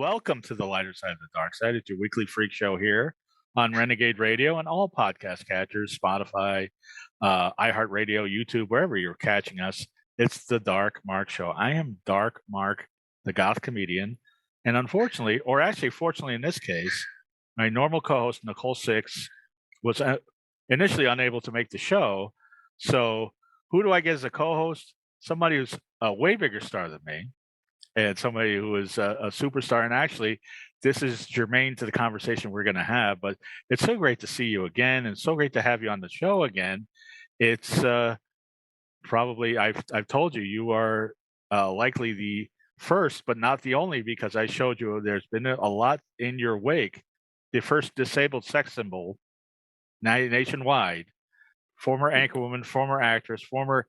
welcome to the lighter side of the dark side. It's your weekly freak show here on Renegade Radio and all podcast catchers, Spotify, iHeartRadio, YouTube, wherever you're catching us. It's the Dark Mark Show. I am Dark Mark, the goth comedian. And unfortunately, or actually fortunately in this case, my normal co-host, Nicole Six, was initially unable to make the show. So who do I get as a co-host? Somebody who's a way bigger star than me and somebody who is a superstar. And actually, this is germane to the conversation we're going to have. But it's so great to see you again, and so great to have you on the show again. It's probably I've told you you are likely the first, but not the only, because I showed you there's been a lot in your wake. The first disabled sex symbol nationwide, former anchorwoman, former actress, former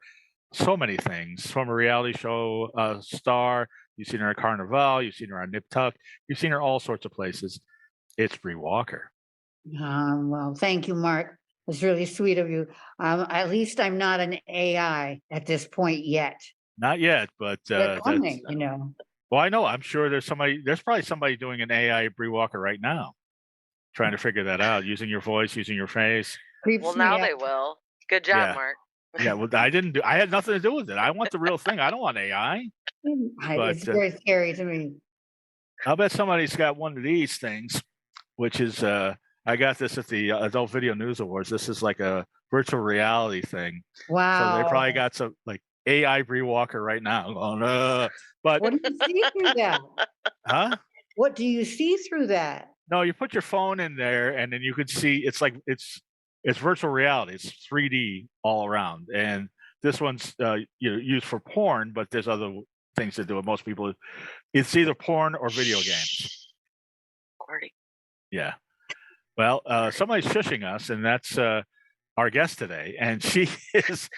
so many things, former reality show star. You've seen her at Carnival. You've seen her on Nip Tuck. You've seen her all sorts of places. It's Bree Walker. Well, thank you, Mark. It's really sweet of you. At least I'm not an AI at this point yet. Not yet, but coming, Well, I know. I'm sure there's probably somebody doing an AI Bree Walker right now, trying to figure that out, using your voice, using your face. Well, now they will. Good job, Mark. Yeah, well, I had nothing to do with it. I want the real thing. I don't want AI. It's very scary to me. I'll bet somebody's got one of these things, which is I got this at the Adult Video News Awards. This is like a virtual reality thing. Wow. So they probably got some like AI Bree Walker right now. But what do you see through that? Huh? What do you see through that? No, you put your phone in there, and then you could see. It's virtual reality. It's 3D all around, and this one's used for porn, but there's other things to do it. Most people, it's either porn or video games. Party. Yeah. Well, somebody's shushing us, and that's our guest today, and she is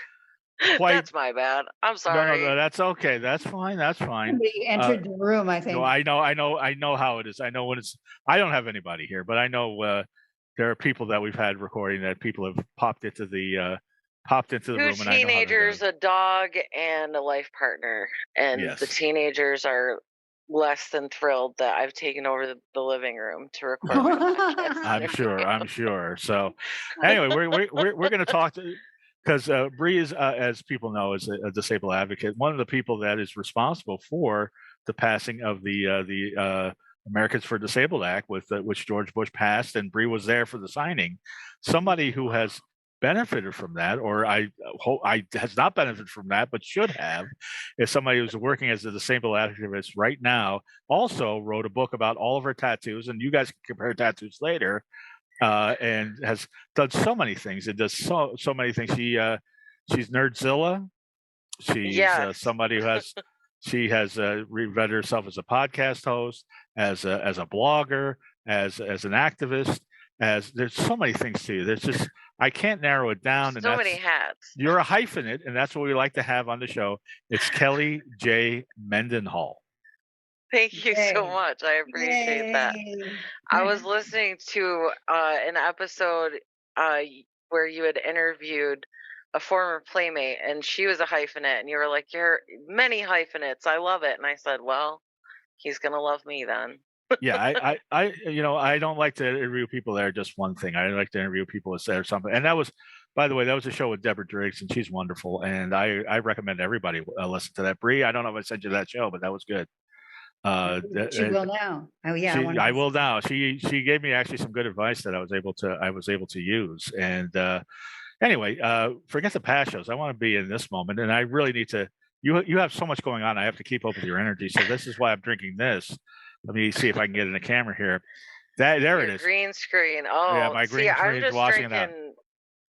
quite. That's my bad. I'm sorry. No, that's okay. That's fine. That's fine. Somebody entered the room, I think. No, I know how it is. I know when it's. I don't have anybody here, but I know there are people that we've had recording that people have popped into the room. Two teenagers, a dog, and a life partner, and the teenagers are less than thrilled that I've taken over the living room to record. I'm sure. So, anyway, we're going to talk because Bree is, as people know, is a disabled advocate. One of the people that is responsible for the passing of the Americans for Disabled Act, which George Bush passed, and Bree was there for the signing. Somebody who has benefited from that, or I has not benefited from that, but should have, is somebody who's working as a disabled activist right now. Also wrote a book about all of her tattoos, and you guys can compare tattoos later. And has done so many things. It does so many things. She's Nerdzilla. She's somebody who has. She has revetted herself as a podcast host, as a blogger, as an activist. There's so many things to you. There's just I can't narrow it down. So many hats. You're a hyphenate, and that's what we like to have on the show. It's Kelly J. Mendenhall. Thank you so much. I appreciate that. I was listening to an episode where you had interviewed a former playmate, and she was a hyphenate, and you were like, "You're many hyphenates. I love it." And I said, "Well, he's gonna love me then." Yeah, I don't like to interview people that are just one thing. I like to interview people that are something. And that was, by the way, that was a show with Deborah Driggs, and she's wonderful. And I recommend everybody listen to that. Bree, I don't know if I sent you that show, but that was good. She will now. Oh yeah, I will now. She gave me actually some good advice that I was able to use. And anyway, forget the past shows. I want to be in this moment, and I really need to. You have so much going on. I have to keep up with your energy. So this is why I'm drinking this. Let me see if I can get in the camera here. There it is. Green screen. Oh, yeah, my green screen is washing it out.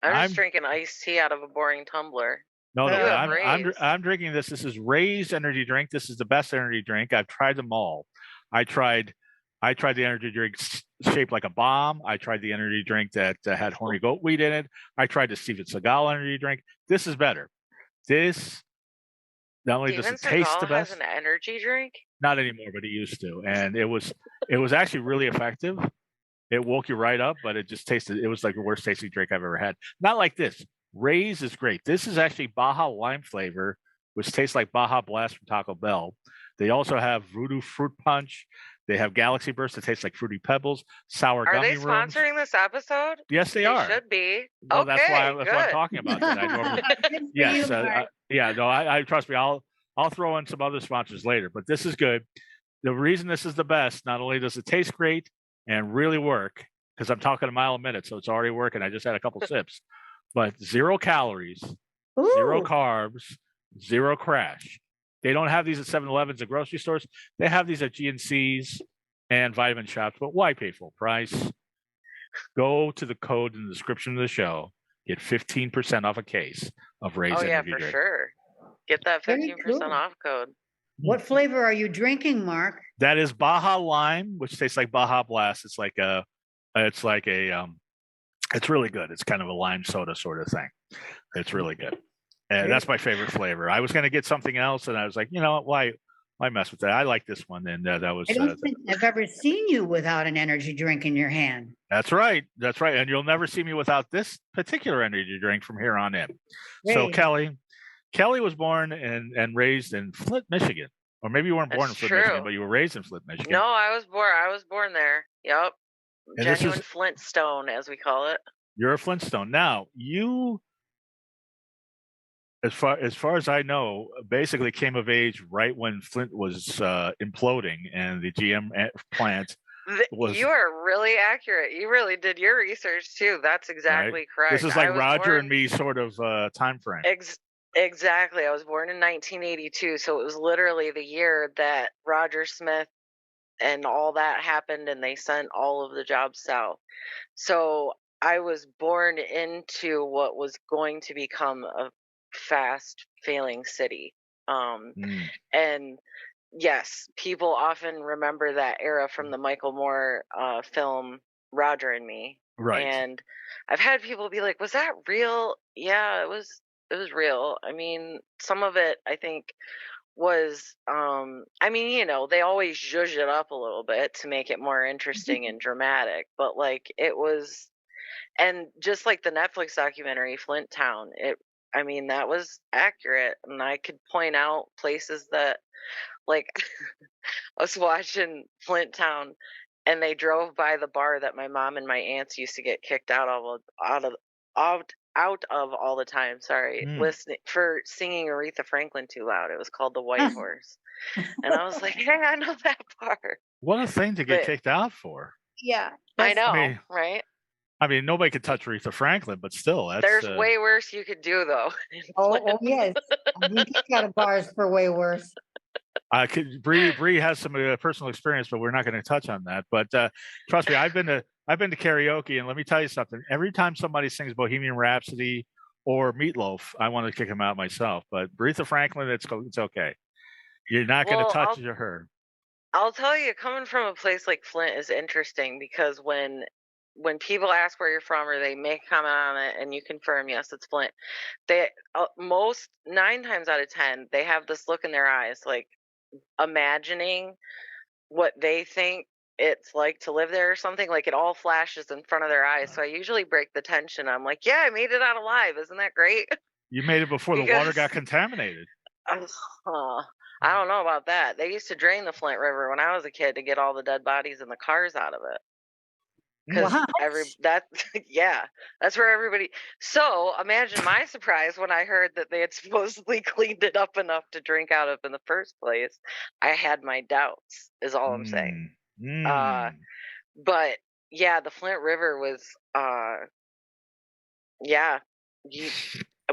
I'm just drinking iced tea out of a boring tumbler. No, I'm drinking this. This is Ray's energy drink. This is the best energy drink. I've tried them all. I tried the energy drink shaped like a bomb. I tried the energy drink that had horny goat weed in it. I tried the Steven Seagal energy drink. This is better. This not only does it taste the best. Has an energy drink? Not anymore, but he used to, and it was actually really effective. It woke you right up, but it just tasted. It was like the worst tasting drink I've ever had. Not like this. Ray's is great. This is actually Baja lime flavor which tastes like Baja Blast from Taco Bell. They also have Voodoo Fruit Punch. They have Galaxy Burst that tastes like Fruity Pebbles, sour Are gummy they worms. sponsoring this episode? Yes, they are. Should be. Well, okay, that's why I'm talking about that. I normally, yes, yeah. No, I trust me. I'll throw in some other sponsors later, but this is good. The reason this is the best, not only does it taste great and really work, because I'm talking a mile a minute, so it's already working. I just had a couple sips, but 0 calories, 0 carbs, 0 crash. They don't have these at 7-Elevens and grocery stores. They have these at GNCs and vitamin shops, but why pay full price? Go to the code in the description of the show. Get 15% off a case of Ray's energy drink. Sure. Get that 15% off code. What flavor are you drinking, Mark? That is Baja Lime, which tastes like Baja Blast. It's really good. It's kind of a lime soda sort of thing. It's really good. And that's my favorite flavor. I was going to get something else, and I was like, you know what? Why mess with that? I like this one. And that was. I don't think I've ever seen you without an energy drink in your hand. That's right. That's right. And you'll never see me without this particular energy drink from here on in. Great. So Kelly was born and raised in Flint, Michigan. Or maybe you weren't born in Flint, Michigan, but you were raised in Flint, Michigan. No, I was born there. Yep. And genuine Flintstone, as we call it. You're a Flintstone. Now, you, as far as I know, basically came of age right when Flint was imploding and the GM plant was. You are really accurate. You really did your research too. That's exactly correct. This is like Roger and me sort of time frame. Exactly. I was born in 1982, so it was literally the year that Roger Smith and all that happened, and they sent all of the jobs south. So I was born into what was going to become a fast failing city. And yes, people often remember that era from the Michael Moore film Roger and Me. Right. And I've had people be like, was that real? Yeah, it was real. I mean, some of it I think was they always zhuzh it up a little bit to make it more interesting and dramatic, but like it was, and just like the Netflix documentary Flint Town, that was accurate, and I could point out places that, like, I was watching Flint Town and they drove by the bar that my mom and my aunts used to get kicked out of all the time, listening for singing Aretha Franklin too loud. It was called The White Horse. And I was like, hey, I know that part. What a thing to get kicked out for. Yeah. I know, right? I mean, nobody could touch Aretha Franklin, but still, there's way worse you could do, though. Oh yes. You got a bars for way worse. Bree has some personal experience, but we're not going to touch on that. But trust me, I've been to karaoke, and let me tell you something. Every time somebody sings Bohemian Rhapsody or Meatloaf, I want to kick him out myself. But Aretha Franklin, it's okay. You're not going to touch her. I'll tell you, coming from a place like Flint is interesting, because when people ask where you're from, or they make a comment on it and you confirm, yes, it's Flint, they 9 times out of 10, they have this look in their eyes, like imagining what they think it's like to live there or something. Like it all flashes in front of their eyes. So I usually break the tension. I'm like, yeah, I made it out alive. Isn't that great? You made it before the water got contaminated. I don't know about that. They used to drain the Flint River when I was a kid to get all the dead bodies and the cars out of it. Because that's where everybody. So imagine my surprise when I heard that they had supposedly cleaned it up enough to drink out of in the first place. I had my doubts, is all I'm saying. But yeah, the Flint River was,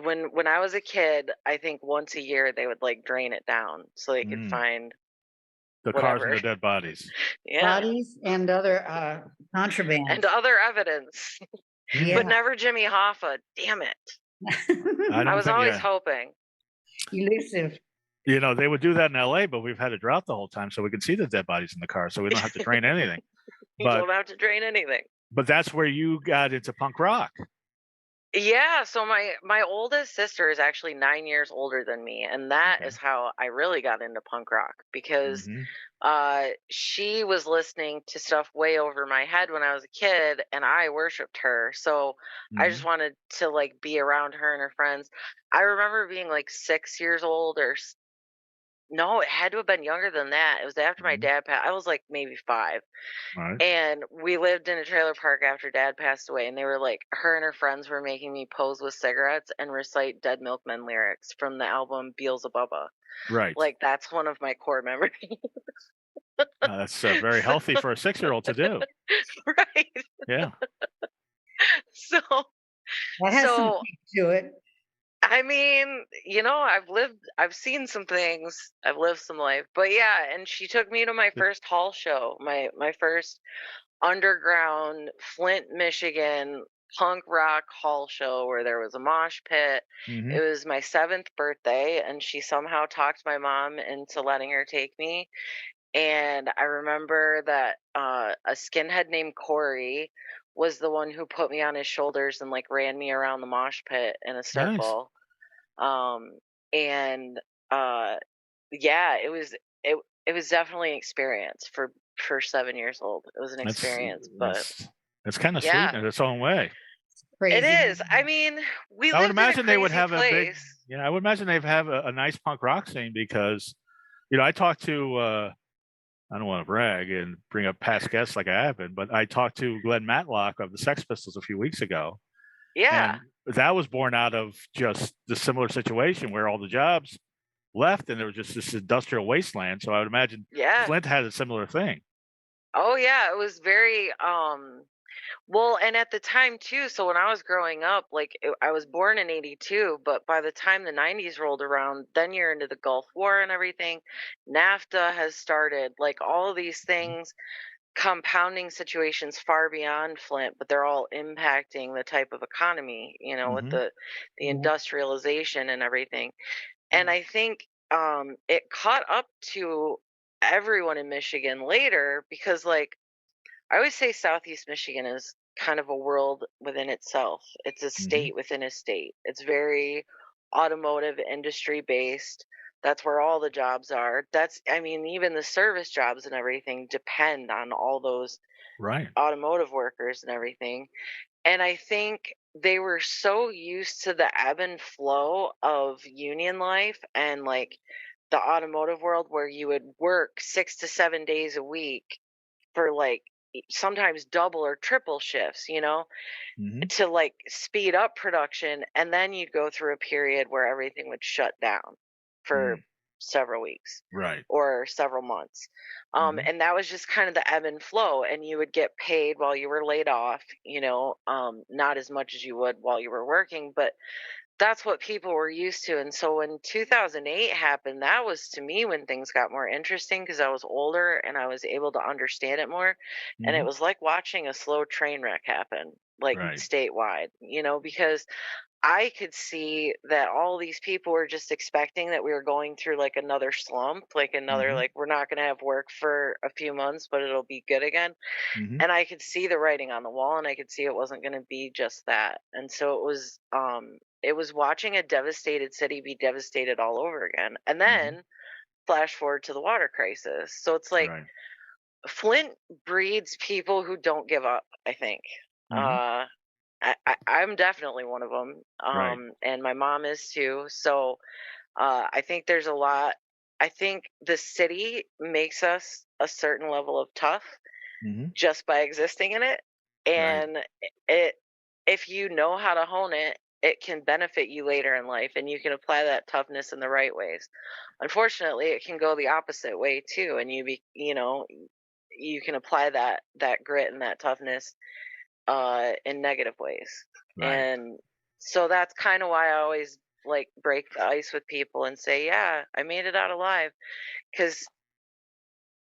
when I was a kid, I think once a year they would like drain it down so they could find the cars and the dead bodies. Bodies and other contraband. And other evidence. But never Jimmy Hoffa. Damn it. I was always hoping. Elusive. You know, they would do that in LA, but we've had a drought the whole time, so we can see the dead bodies in the car, so we don't have to drain anything. You don't have to drain anything. But that's where you got into punk rock. Yeah, so my oldest sister is actually 9 years older than me, and that Okay. is how I really got into punk rock because Mm-hmm. she was listening to stuff way over my head when I was a kid, and I worshipped her. So I just Mm-hmm. wanted to like be around her and her friends. I remember being like 6 years old, no, it had to have been younger than that. It was after my Mm-hmm. dad passed. I was like maybe 5. All right. And we lived in a trailer park after dad passed away, and they were like, her and her friends were making me pose with cigarettes and recite Dead Milkmen lyrics from the album Beelzebubba. Right. Like, that's one of my core memories. That's very So, healthy for a 6-year-old to do. right. Yeah. So, That has some so, teeth to it. I mean, I've seen some things, I've lived some life, but yeah, and she took me to my first hall show, my first underground Flint, Michigan punk rock hall show where there was a mosh pit. Mm-hmm. It was my 7th birthday, and she somehow talked my mom into letting her take me. And I remember that a skinhead named Corey was the one who put me on his shoulders and like ran me around the mosh pit in a Nice. circle. And yeah, it it was definitely an experience for 7 years old. It was an That's experience, but that's that's kind of sweet yeah, in its own way. it Crazy. is. I mean, we I would lived in a imagine they would crazy have a big, place. I would imagine they'd have a nice punk rock scene because, I talked to, I don't want to brag and bring up past guests like I have been, but I talked to Glenn Matlock of the Sex Pistols a few weeks ago, Yeah, and that was born out of just the similar situation where all the jobs left and there was just this industrial wasteland. So I would imagine yeah. Flint had a similar thing. Oh yeah, it was very well, and at the time too, so when I was growing up, I was born in 82, but by the time the 90s rolled around, then you're into the Gulf War and everything. NAFTA has started, like all of these things, compounding situations far beyond Flint, but they're all impacting the type of economy, with Mm-hmm. the industrialization and everything. And I think it caught up to everyone in Michigan later because like I always say Southeast Michigan is kind of a world within itself. It's a Mm-hmm. state within a state. It's very automotive industry based. That's where all the jobs are. I mean, even the service jobs and everything depend on all those Right. automotive workers and everything. And I think they were so used to the ebb and flow of union life and like the automotive world where you would work 6 to 7 days a week for like sometimes double or triple shifts, Mm-hmm. to like speed up production. And then you'd go through a period where everything would shut down for Mm. several weeks Right. or several months. Mm-hmm. And that was just kind of the ebb and flow. And you would get paid while you were laid off, not as much as you would while you were working, but that's what people were used to. And so when 2008 happened, that was to me when things got more interesting because I was older and I was able to understand it more. And Mm-hmm. it was like watching a slow train wreck happen, like Right. statewide, because I could see that all these people were just expecting that we were going through like another slump, like another, Mm-hmm. like, we're not going to have work for a few months, but it'll be good again. Mm-hmm. And I could see the writing on the wall and I could see it wasn't going to be just that. And so it was watching a devastated city be devastated all over again. And Mm-hmm. then flash forward to the water crisis. So it's like Right. Flint breeds people who don't give up, I think. Mm-hmm. Uh I'm definitely one of them. Right. And my mom is too. So I think there's a lot. I think the city makes us a certain level of tough Mm-hmm. just by existing in it. Right. And it if you know how to hone it, it can benefit you later in life and you can apply that toughness in the right ways. Unfortunately, it can go the opposite way too and you can apply that grit and that toughness in negative ways. Right. And so that's kind of why I always like break the ice with people and say, "Yeah, I made it out alive." Cuz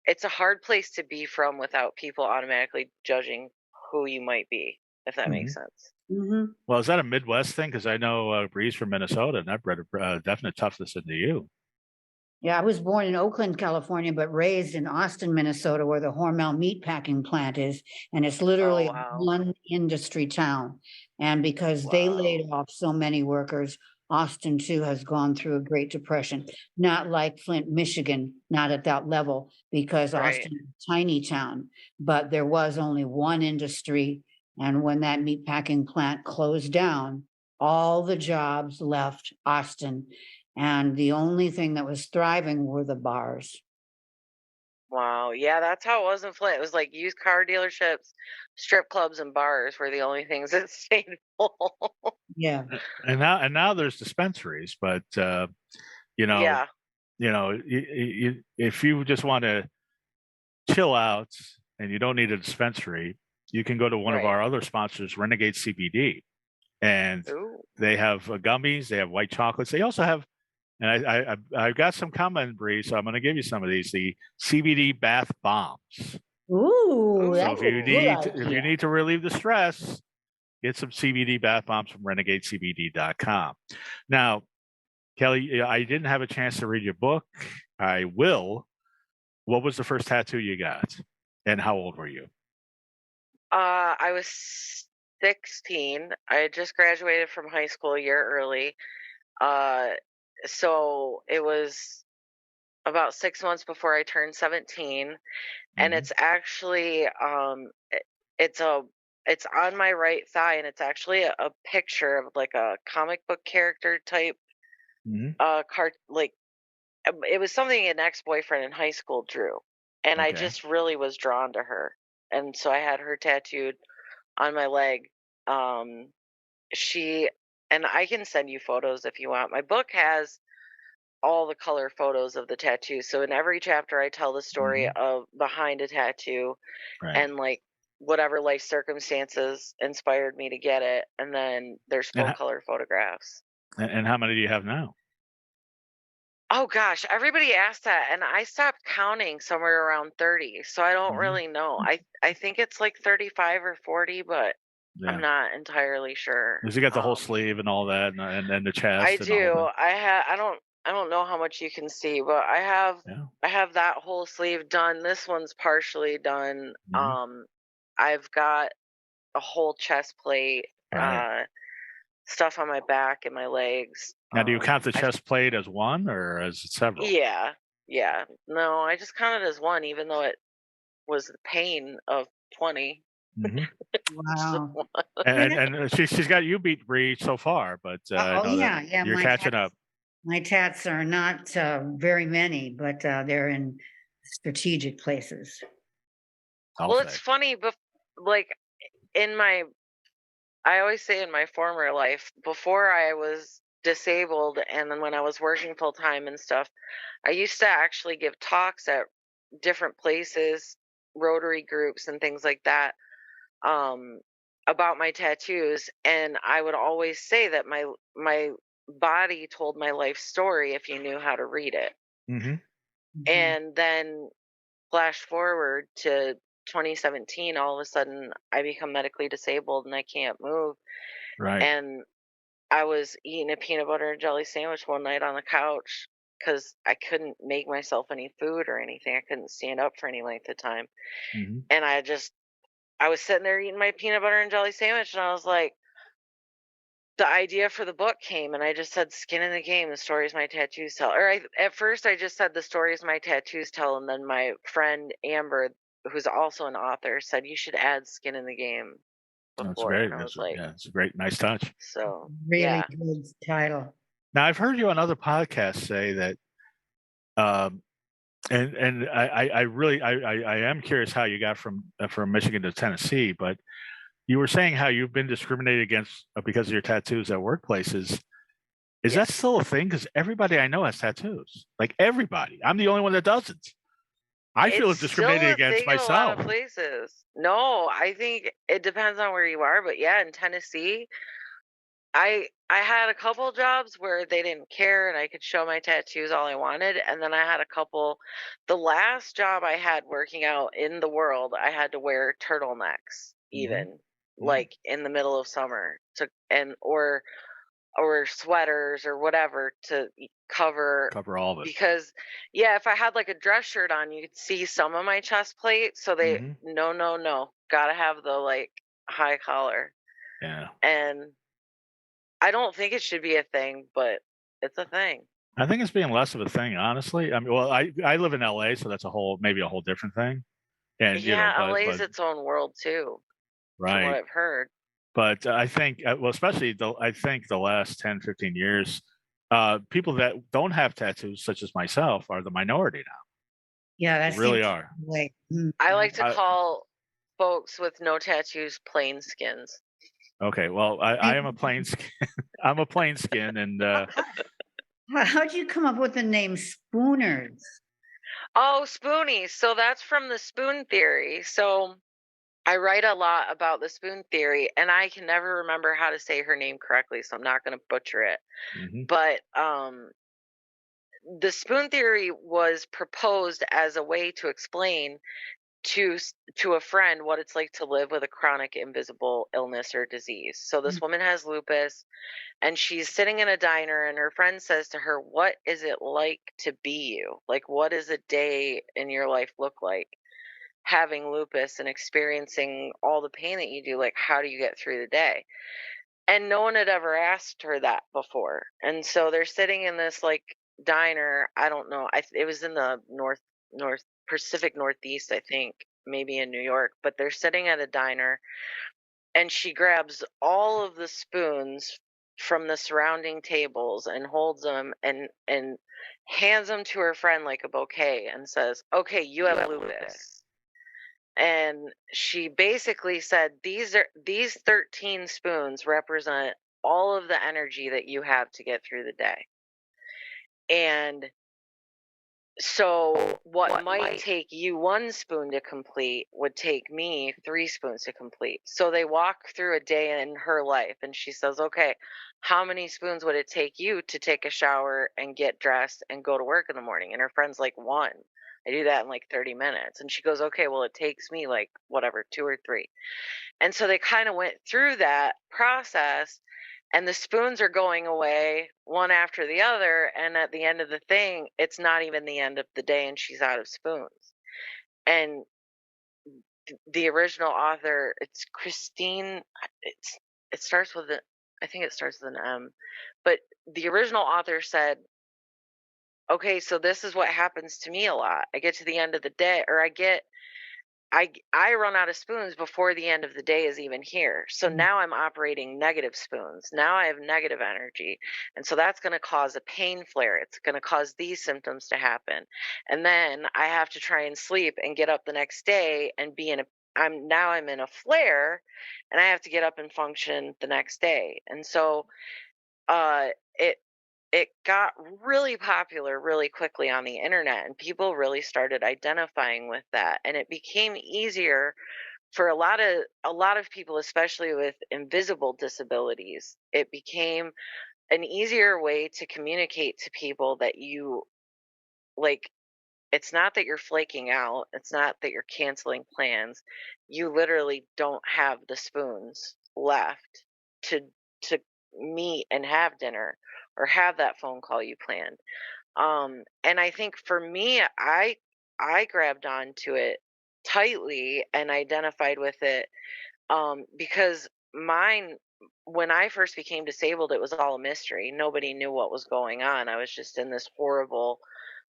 it's a hard place to be from without people automatically judging who you might be, if that Mm-hmm. makes sense. Mm-hmm. Well, is that a Midwest thing? Because I know Bree's from Minnesota, and that bred a definite toughness into you. Yeah, I was born in Oakland, California, but raised in Austin, Minnesota, where the Hormel meatpacking plant is. And it's literally Oh, wow. one industry town. And because they laid off so many workers, Austin too has gone through a Great Depression. Not like Flint, Michigan, not at that level, because Right. Austin is a tiny town, but there was only one industry. And when that meatpacking plant closed down, all the jobs left Austin. And the only thing that was thriving were the bars. Wow. Yeah, that's how it was in Flint. It was like used car dealerships, strip clubs, and bars were the only things that stayed full. Yeah. And now there's dispensaries, but you know, Yeah. if you just want to chill out and you don't need a dispensary, you can go to one of Right. our other sponsors, Renegade CBD, and Ooh. they have gummies, they have white chocolates, they also have, and I've got some coming, Bree, so I'm going to give you some of these, the CBD bath bombs. Ooh, Ooh. So that's a good if you idea. need to relieve the stress, get some CBD bath bombs from renegadecbd.com. Now, Kelly, I didn't have a chance to read your book. I will. What was the first tattoo you got, and how old were you? I was 16. I had just graduated from high school a year early. So it was about 6 months before I turned 17, and Mhm. it's actually it's a it's on my right thigh, and it's actually a picture of like a comic book character type Mhm. cart like it was something an ex-boyfriend in high school drew, and I Okay. just really was drawn to her, and so I had her tattooed on my leg. Um, she and I can send you photos if you want. My book has all the color photos of the tattoo. So in every chapter, I tell the story Mhm. of behind a tattoo Right. and like whatever life circumstances inspired me to get it, and then there's And full color photographs. how many do you have now? Oh gosh, everybody asked that, and I stopped counting somewhere around 30. So I don't Mhm. really know. I think it's like 35 or 40, but I'm Yeah. not entirely sure. Does he got the whole sleeve and all that, and the I chest and the whole do. thing? I don't know how much you can see, but Yeah. I have that whole sleeve done. This one's partially done. Mhm. I've got a whole chest plate, Right. stuff on my back and my legs. Now, do you count the I've chest plate as one or as several? Yeah, yeah. No, I just count it as one, even though it was the pain of 20. Mhm. So, Wow. And she's got you beat, Bree, so far, but I Oh, know that yeah, yeah. you're catching up. My tats are not very many, but they're in strategic places. I'll well, it's say. funny, but like in my I always say in my former life, before I was disabled and then when I was working full time and stuff, I used to actually give talks at different places, Rotary groups and things like that, um, about my tattoos. And I would always say that my body told my life story if you knew how to read it. Mhm. Mhm. And then flash forward to 2017, all of a sudden I become medically disabled and I can't move. Right. And I was eating a peanut butter and jelly sandwich one night on the couch because I couldn't make myself any food or anything. I couldn't stand up for any length of time. Mhm. And I was sitting there eating my peanut butter and jelly sandwich, and I was like, the idea for the book came, and I just said, "Skin in the game, the stories my tattoos tell." At first, I just said, "The stories my tattoos tell," and then my friend Amber, who's also an author, said, "You should add skin in the game before," and I was like, It's a great, nice touch. so, Really yeah. good title. Now, I've heard you on other podcasts say that, um, and I really I am curious how you got from Michigan to Tennessee, but you were saying how you've been discriminated against because of your tattoos at workplaces. Is that Yes. still a thing? Because everybody I know has tattoos. Like everybody. I'm the only one that doesn't. I feel It's still discriminated a against thing in a lot myself. of places. No, I think it depends on where you are, but yeah, in Tennessee, I had a couple jobs where they didn't care and I could show my tattoos all I wanted, and then I had a couple. The last job I had working out in the world, I had to wear turtlenecks Hmm. even like in the middle of summer to and or or sweaters or whatever to cover all of it. because if I had like a dress shirt on, you'd see some of my chest plate. So they no, gotta have the like high collar. Yeah. And I don't think it should be a thing, but it's a thing. I think it's being less of a thing, honestly. I mean, well, I live in LA, so that's maybe a whole different thing. And LA's its own world too, from what right. I've heard. But I think, well, especially I think the last 10, 15 years, people that don't have tattoos, such as myself, are the minority now. Yeah, they really are. I like to call folks with no tattoos plain skins. Okay, well, I am a plain skin. I'm a plain skin, and how'd you come up with the name Spooners? Oh, Spoonies. So that's from the spoon theory. So I write a lot about the spoon theory, and I can never remember how to say her name correctly, so I'm not going to butcher it. But the spoon theory was proposed as a way to explain to a friend what it's like to live with a chronic invisible illness or disease. So this woman has lupus, and she's sitting in a diner, and her friend says to her, "What is it like to be you? Like, what does a day in your life look like having lupus and experiencing all the pain that you do? Like, how do you get through the day?" And no one had ever asked her that before. And so they're sitting in this like diner. I don't know. It was in the North Pacific Northeast, I think, maybe in New York. But they're sitting at a diner, and she grabs all of the spoons from the surrounding tables and holds them and hands them to her friend like a bouquet and says, "Okay, you have lupus." And she basically said, these 13 spoons represent all of the energy that you have to get through the day. And so what might take you 1 spoon to complete would take me 3 spoons to complete. So they walk through a day in her life, and she says, "Okay, how many spoons would it take you to take a shower and get dressed and go to work in the morning?" And her friend's like, "1. I do that in like 30 minutes." And she goes, "Okay, well, it takes me like whatever, 2 or 3." And so they kind of went through that process, and the spoons are going away one after the other. And at the end of the thing, it's not even the end of the day, and she's out of spoons. And the original author, it's Christine, it starts with I think it starts with an M, but the original author said, "Okay, so this is what happens to me a lot. I get to the end of the day, or I run out of spoons before the end of the day is even here. So now I'm operating negative spoons. Now I have negative energy. And so that's going to cause a pain flare. It's going to cause these symptoms to happen. And then I have to try and sleep and get up the next day and be in a I'm in a flare, and I have to get up and function the next day." And so it got really popular really quickly on the internet, and people really started identifying with that, and it became easier for a lot of people, especially with invisible disabilities. It became an easier way to communicate to people that you like, it's not that you're flaking out, it's not that you're canceling plans. You literally don't have the spoons left to to meet and have dinner or have that phone call you planned. And I think for me, I grabbed onto it tightly and identified with it, because mine, when I first became disabled, it was all a mystery. Nobody knew what was going on. I was just in this horrible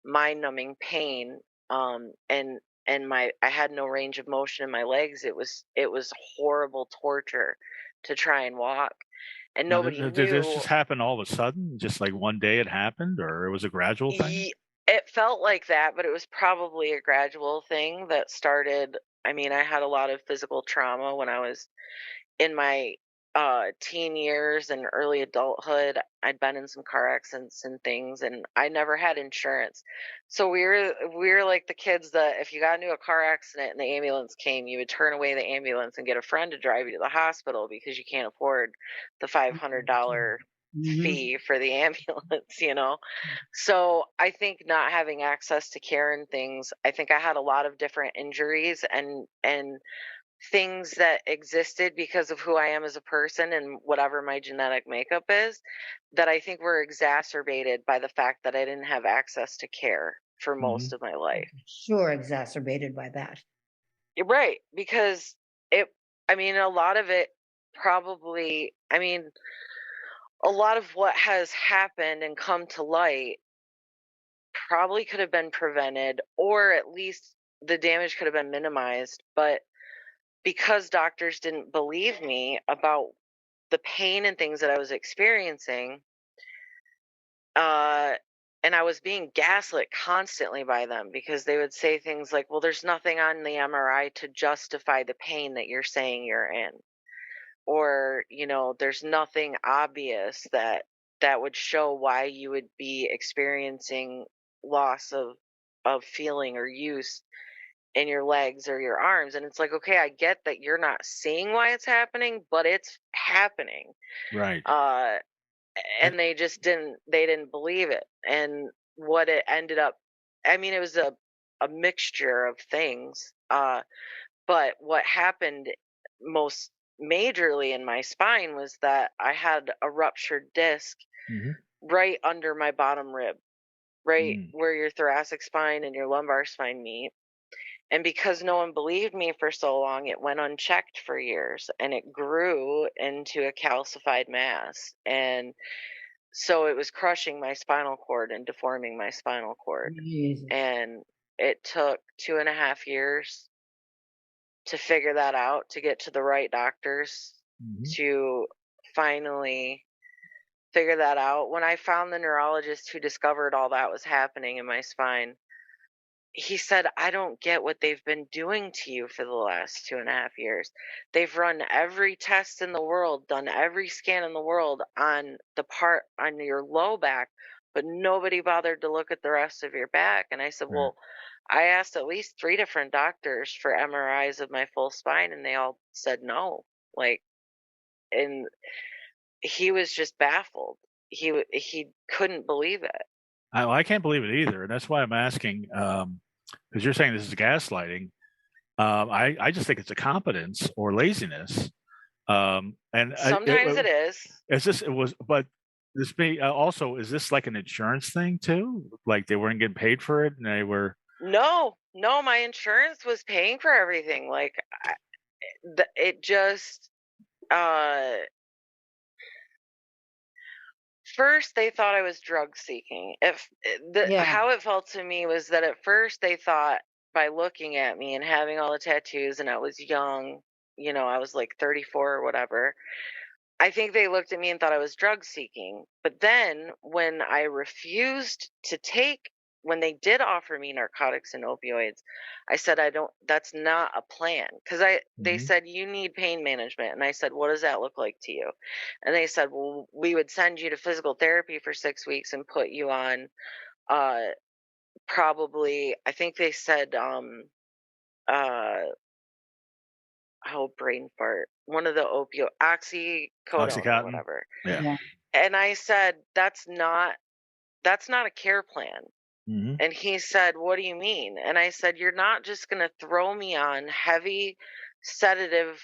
mind-numbing pain, and I had no range of motion in my legs. It was horrible torture to try and walk, and Now, nobody did this knew. just happen all of a sudden? Just like one day it happened, or it was a gradual thing? It felt like that, but it was probably a gradual thing that started. I mean, I had a lot of physical trauma when I was in my teen years and early adulthood. I'd been in some car accidents and things, and I never had insurance. So we were like the kids that if you got into a car accident and the ambulance came, you would turn away the ambulance and get a friend to drive you to the hospital because you can't afford the $500 fee for the ambulance. So I think not having access to care and things, I think I had a lot of different injuries, and things that existed because of who I am as a person and whatever my genetic makeup is, that I think were exacerbated by the fact that I didn't have access to care for most of my life. Sure, exacerbated by that. You're right, because a lot of it probably, a lot of what has happened and come to light probably could have been prevented, or at least the damage could have been minimized. But because doctors didn't believe me about the pain and things that I was experiencing, uh, and I was being gaslit constantly by them because they would say things like, well, there's nothing on the MRI to justify the pain that you're saying you're in. Or, there's nothing obvious that would show why you would be experiencing loss of feeling or use in your legs or your arms. And it's like, okay, I get that you're not seeing why it's happening, but it's happening. Right. And they didn't believe it. And what it ended up, it was a mixture of things. But what happened most majorly in my spine was that I had a ruptured disc right under my bottom rib, right where your thoracic spine and your lumbar spine meet. And because no one believed me for so long, it went unchecked for years and it grew into a calcified mass. And so it was crushing my spinal cord and deforming my spinal cord. Jesus. And it took 2.5 years to figure that out, to get to the right doctors, to finally figure that out. When I found the neurologist who discovered all that was happening in my spine, he said, I don't get what they've been doing to you for the last 2.5 years. They've run every test in the world, done every scan in the world on the part on your low back, but nobody bothered to look at the rest of your back. And I said, well, I asked at least 3 different doctors for MRIs of my full spine, and they all said no. And he was just baffled. He couldn't believe it. I can't believe it either, and that's why I'm asking. Because you're saying this is gaslighting. I just think it's a competence or laziness. And Sometimes it is. Is this? It was, but this be also, is this like an insurance thing too? Like they weren't getting paid for it, and they were. No, my insurance was paying for everything. It just first they thought I was drug seeking. How it felt to me was that at first they thought, by looking at me and having all the tattoos, and I was young, I was like 34 or whatever, I think they looked at me and thought I was drug seeking. But then when I refused to take, when they did offer me narcotics and opioids, I said, that's not a plan. Because they said, you need pain management. And I said, what does that look like to you? And they said, well, we would send you to physical therapy for 6 weeks and put you on probably, I think they said, brain fart. One of the oxycodone or whatever. Yeah. And I said, that's not a care plan. And he said, what do you mean? And I said, you're not just going to throw me on heavy sedative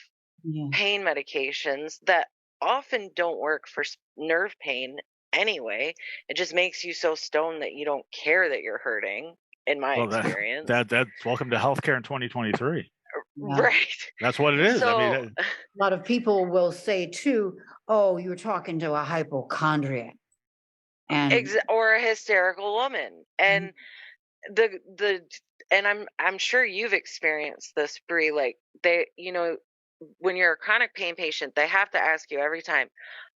pain medications that often don't work for nerve pain anyway. It just makes you so stoned that you don't care that you're hurting, in my experience. That's welcome to healthcare in 2023. Right. That's what it is. So, a lot of people will say too, oh, you're talking to a hypochondriac. Or a hysterical woman. And and I'm sure you've experienced this, Bree, like when you're a chronic pain patient, they have to ask you every time,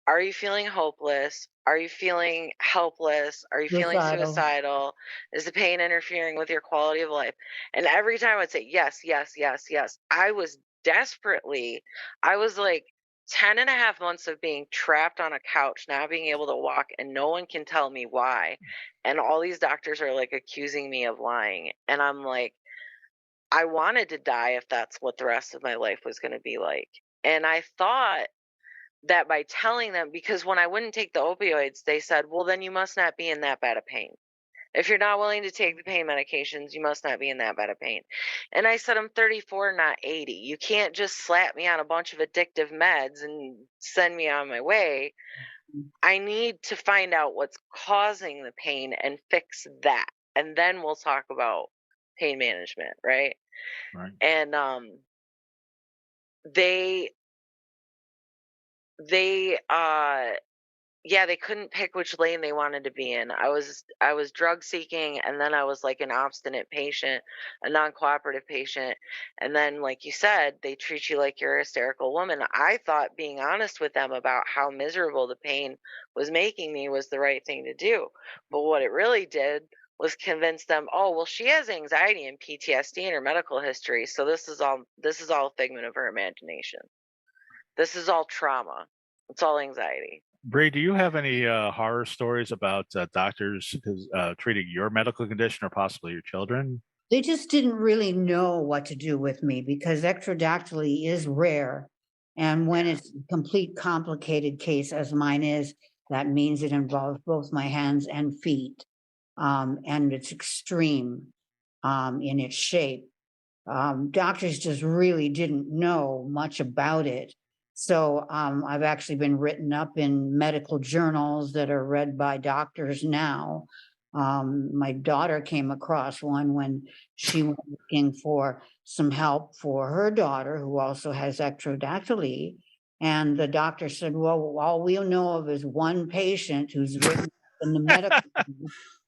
are you feeling hopeless? Are you feeling helpless? Are you feeling suicidal? Is the pain interfering with your quality of life? And every time I'd say, yes, yes, yes, yes. I was like 10.5 months of being trapped on a couch, not being able to walk, and no one can tell me why. And all these doctors are like accusing me of lying. And I'm like, I wanted to die if that's what the rest of my life was going to be like. And I thought that by telling them, because when I wouldn't take the opioids, they said, well, then you must not be in that bad of pain. If you're not willing to take the pain medications, you must not be in that bad of pain. And I said, I'm 34, not 80. You can't just slap me on a bunch of addictive meds and send me on my way. I need to find out what's causing the pain and fix that. And then we'll talk about pain management, right? Right. And they yeah, they couldn't pick which lane they wanted to be in. I was drug seeking, and then I was like an obstinate patient, a non-cooperative patient, and then like you said, they treat you like you're a hysterical woman. I thought being honest with them about how miserable the pain was making me was the right thing to do. But what it really did was convince them, oh, well, she has anxiety and PTSD in her medical history, so this is all a figment of her imagination. This is all trauma. It's all anxiety. Bree, do you have any horror stories about doctors treating your medical condition or possibly your children? They just didn't really know what to do with me because ectrodactyly is rare. And when it's a complete complicated case, as mine is, that means it involves both my hands and feet. And it's extreme in its shape. Doctors just really didn't know much about it. So I've actually been written up in medical journals that are read by doctors now. My daughter came across one when she was looking for some help for her daughter, who also has ectrodactyly. And the doctor said, well, all we'll know of is one patient who's written in the medical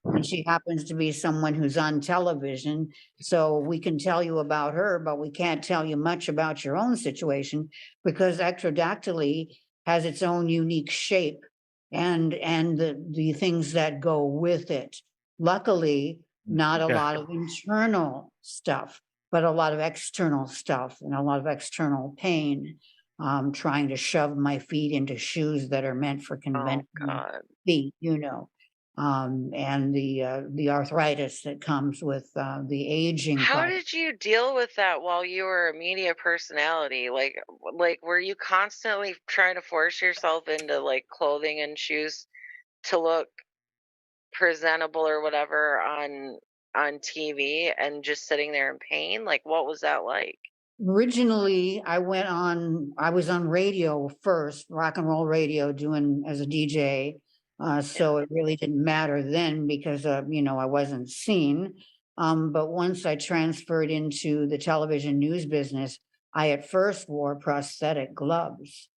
and she happens to be someone who's on television. So we can tell you about her, but we can't tell you much about your own situation because ectrodactyly has its own unique shape and the things that go with it. Luckily, not a lot of internal stuff, but a lot of external stuff and a lot of external pain. Trying to shove my feet into shoes that are meant for conventional feet, and the arthritis that comes with the aging. How did you deal with that while you were a media personality? Like were you constantly trying to force yourself into like clothing and shoes to look presentable or whatever on TV and just sitting there in pain? Like what was that like? Originally, I was on radio first, rock and roll radio, doing as a DJ. So it really didn't matter then because, I wasn't seen. But once I transferred into the television news business, I at first wore prosthetic gloves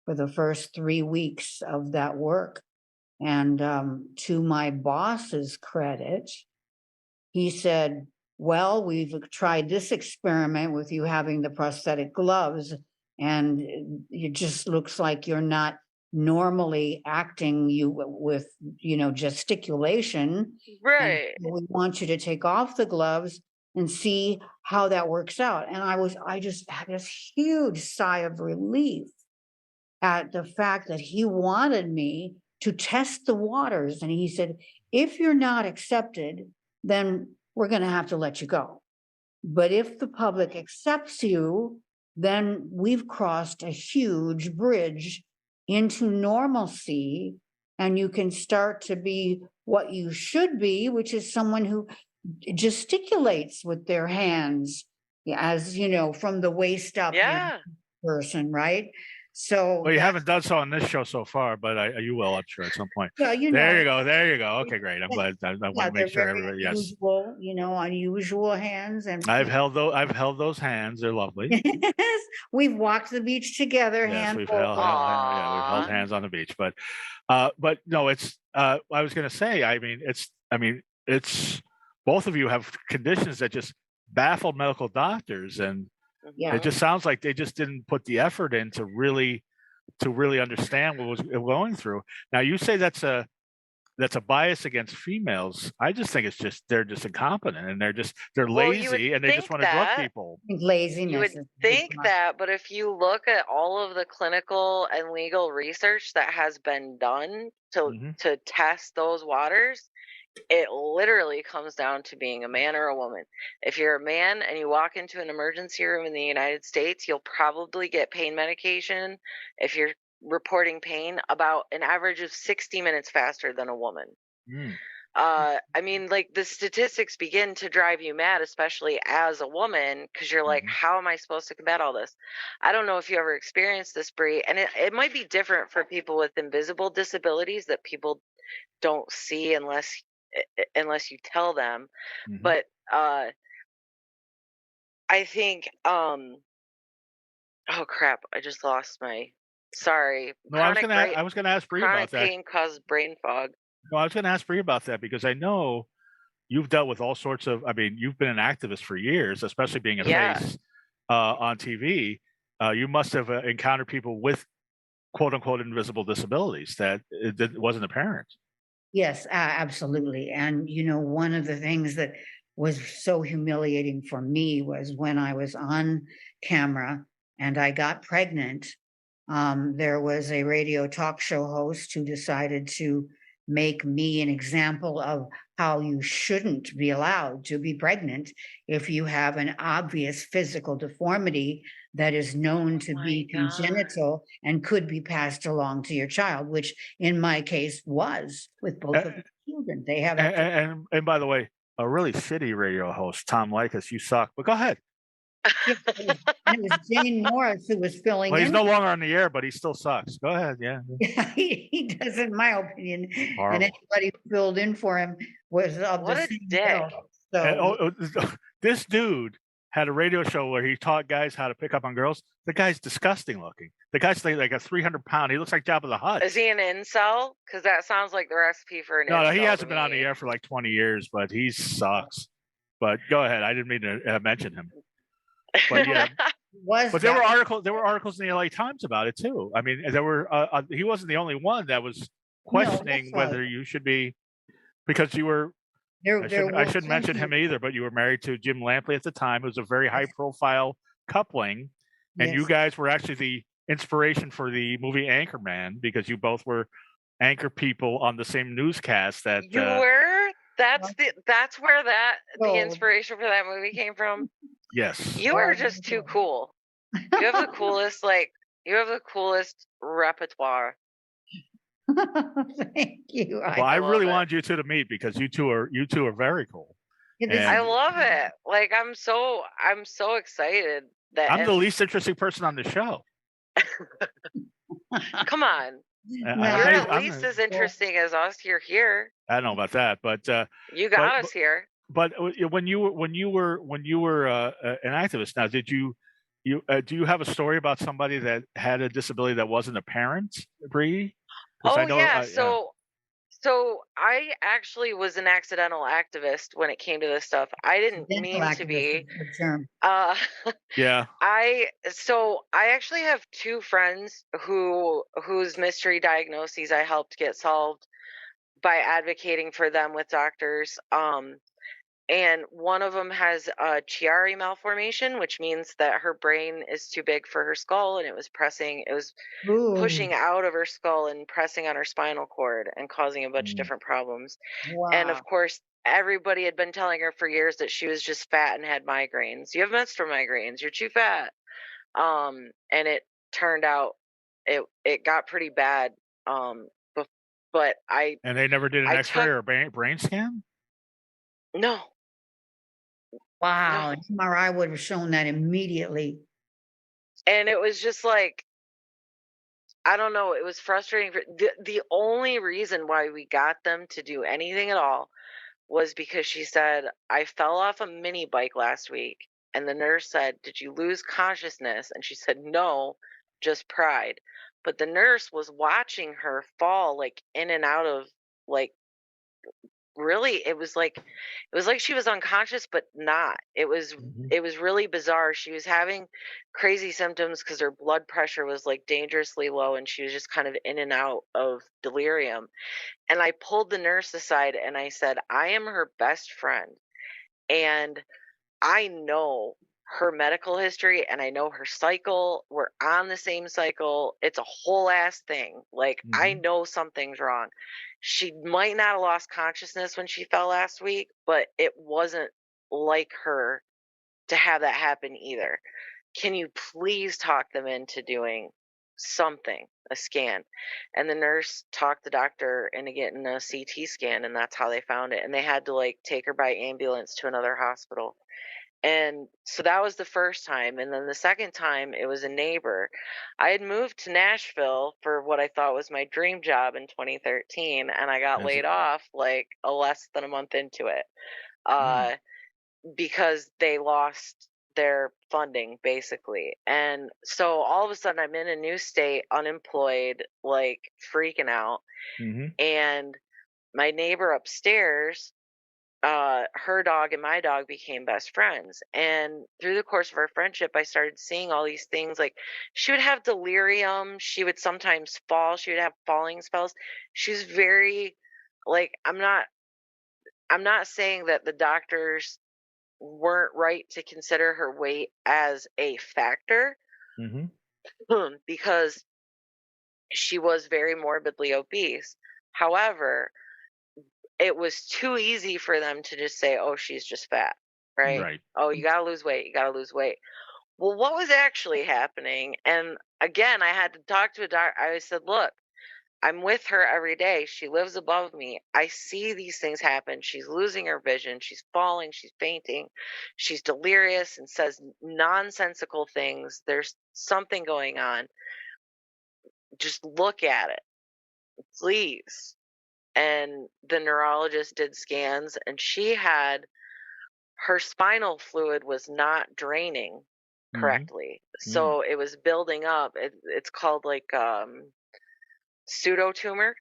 for the first 3 weeks of that work. And to my boss's credit, he said, well, we've tried this experiment with you having the prosthetic gloves, and it just looks like you're not normally acting with, gesticulation. Right. And we want you to take off the gloves and see how that works out. And I just had this huge sigh of relief at the fact that he wanted me to test the waters. And he said, if you're not accepted, then we're going to have to let you go. But if the public accepts you, then we've crossed a huge bridge into normalcy, and you can start to be what you should be, which is someone who gesticulates with their hands, as from the waist up. Yeah. Person, right? So well, you haven't done so on this show so far, but you will, I'm sure, at some point. Yeah, there you go. There you go. Okay, great. I'm glad. I want to make sure everybody. Yes. Unusual hands, and I've held those hands. They're lovely. We've walked the beach together. Yes, we've held hands on the beach. But no, it's. I was going to say. It's. Both of you have conditions that just baffle medical doctors, and it just sounds like they just didn't put the effort in to really understand what was going through. Now you say that's a bias against females. I just think it's just they're just incompetent and they're lazy and they just want to drug people. Laziness. You would think that, but if you look at all of the clinical and legal research that has been done to test those waters, it literally comes down to being a man or a woman. If you're a man and you walk into an emergency room in the United States, you'll probably get pain medication if you're reporting pain about an average of 60 minutes faster than a woman. I mean, like, the statistics begin to drive you mad, especially as a woman, because you're like, how am I supposed to combat all this? I don't know if you ever experienced this, Bree, and it might be different for people with invisible disabilities that people don't see unless you tell them. But I think, oh crap, I just lost my. Sorry, No, I was gonna ask Bree about chronic that. pain causes brain fog. No, I was gonna ask Bree about that because I know you've dealt with all sorts of. I mean, you've been an activist for years, especially being a face on TV. You must have encountered people with quote unquote invisible disabilities that it wasn't apparent. Yes, absolutely. And, one of the things that was so humiliating for me was when I was on camera and I got pregnant. There was a radio talk show host who decided to make me an example of how you shouldn't be allowed to be pregnant if you have an obvious physical deformity that is known to be congenital and could be passed along to your child, which in my case was with both of the children. They have that. And by the way, a really shitty radio host, Tom Likas, you suck. But go ahead. And it was Jane Morris who was filling Well, he's in. no longer on the air, but he still sucks. Go ahead. Yeah. He does, in my opinion. Horrible. And anybody who filled in for him was of What the a same dick. ilk. So This dude had a radio show where he taught guys how to pick up on girls. The guy's disgusting looking. The guy's like a 300-pound. He looks like Jabba the Hutt. Is he an incel? Because that sounds like the recipe for an incel. No, he hasn't been on the air for like 20 years, but he sucks. But go ahead. I didn't mean to mention him. But yeah, but there were articles in the LA Times about it too. I mean, there were. He wasn't the only one that was questioning whether you should be, because you were. I shouldn't mention him either, but you were married to Jim Lampley at the time. It was a very high-profile coupling, and you guys were actually the inspiration for the movie Anchorman because you both were anchor people on the same newscast. That you were. That's where the inspiration for that movie came from. Yes. You are just too cool. You have the coolest repertoire. Thank you. Well, I really wanted you two to meet because you two are very cool. I love it. Like I'm so excited that I'm the least interesting person on the show. Come on. You're at least as interesting as us. You're here. I don't know about that, but you got us here. But when you were an activist, now do you have a story about somebody that had a disability that wasn't apparent, Bree? So I actually was an accidental activist when it came to this stuff. I didn't mean to be. Yeah. I actually have two friends whose mystery diagnoses I helped get solved by advocating for them with doctors. And one of them has a Chiari malformation, which means that her brain is too big for her skull, and it was pushing out of her skull and pressing on her spinal cord and causing a bunch of different problems. Wow. And of course, everybody had been telling her for years that she was just fat and had migraines. You have menstrual migraines. You're too fat. And it turned out it got pretty bad. And they never did an X-ray or brain scan? No. Wow. No. MRI would have shown that immediately. And it was just like, I don't know. It was frustrating. The only reason why we got them to do anything at all was because she said, I fell off a mini bike last week. And the nurse said, did you lose consciousness? And she said, no, just pride. But the nurse was watching her fall like in and out of like, really, it was like she was unconscious but not. It was really bizarre. She was having crazy symptoms because her blood pressure was like dangerously low, and she was just kind of in and out of delirium. And I pulled the nurse aside and I said, I am her best friend, and I know her medical history and I know her cycle. We're on the same cycle. It's a whole ass thing. Like, I know something's wrong. She might not have lost consciousness when she fell last week, but it wasn't like her to have that happen either. Can you please talk them into doing something, a scan. And the nurse talked the doctor into getting a CT scan, and that's how they found it. And they had to like take her by ambulance to another hospital. And so that was the first time. And then the second time, it was a neighbor. I had moved to Nashville for what I thought was my dream job in 2013, and I got As laid off like less than a month into it. Uh, because they lost their funding basically. And so all of a sudden I'm in a new state, unemployed, like freaking out. And my neighbor upstairs, her dog and my dog became best friends. And through the course of our friendship, I started seeing all these things. Like she would have delirium, she would sometimes fall, she would have falling spells. She's very like I'm not saying that the doctors weren't right to consider her weight as a factor, because she was very morbidly obese. However, it was too easy for them to just say, oh, she's just fat, right? Right. Oh, you got to lose weight. You got to lose weight. Well, what was actually happening? And again, I had to talk to a doctor. I said, look, I'm with her every day. She lives above me. I see these things happen. She's losing her vision. She's falling. She's fainting. She's delirious and says nonsensical things. There's something going on. Just look at it, please. And the neurologist did scans, and she had her spinal fluid was not draining correctly. So it was building up. It's called like pseudotumor.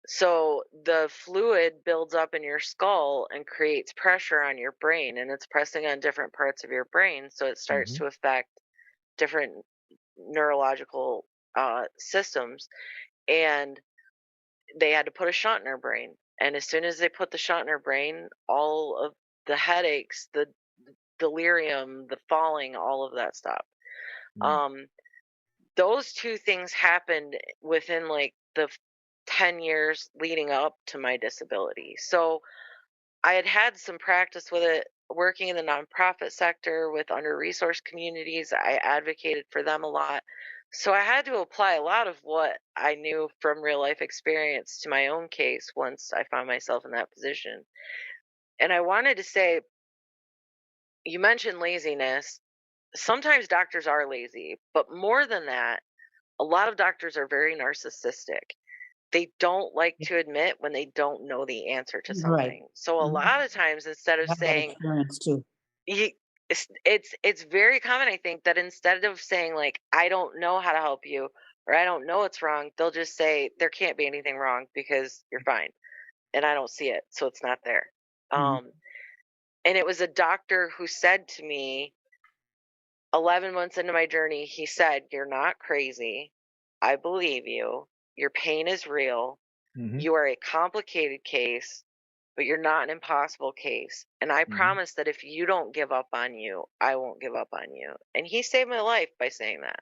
So the fluid builds up in your skull and creates pressure on your brain, and it's pressing on different parts of your brain. So it starts to affect different neurological systems. And they had to put a shunt in her brain. And as soon as they put the shunt in her brain, all of the headaches, the delirium, the falling, all of that stopped. Those two things happened within like the 10 years leading up to my disability. So I had had some practice with it working in the nonprofit sector with under-resourced communities. I advocated for them a lot. So I had to apply a lot of what I knew from real life experience to my own case once I found myself in that position. And I wanted to say, you mentioned laziness. Sometimes doctors are lazy, but more than that, a lot of doctors are very narcissistic. They don't like to admit when they don't know the answer to Right. something. So a lot of times, instead of I have that saying, experience too. it's very common, I think, that instead of saying like, I don't know how to help you, or I don't know what's wrong, they'll just say there can't be anything wrong because you're fine, and I don't see it, so it's not there. And it was a doctor who said to me 11 months into my journey, he said, you're not crazy, I believe you, your pain is real, you are a complicated case, but you're not an impossible case. And I promise that if you don't give up on you, I won't give up on you. And he saved my life by saying that.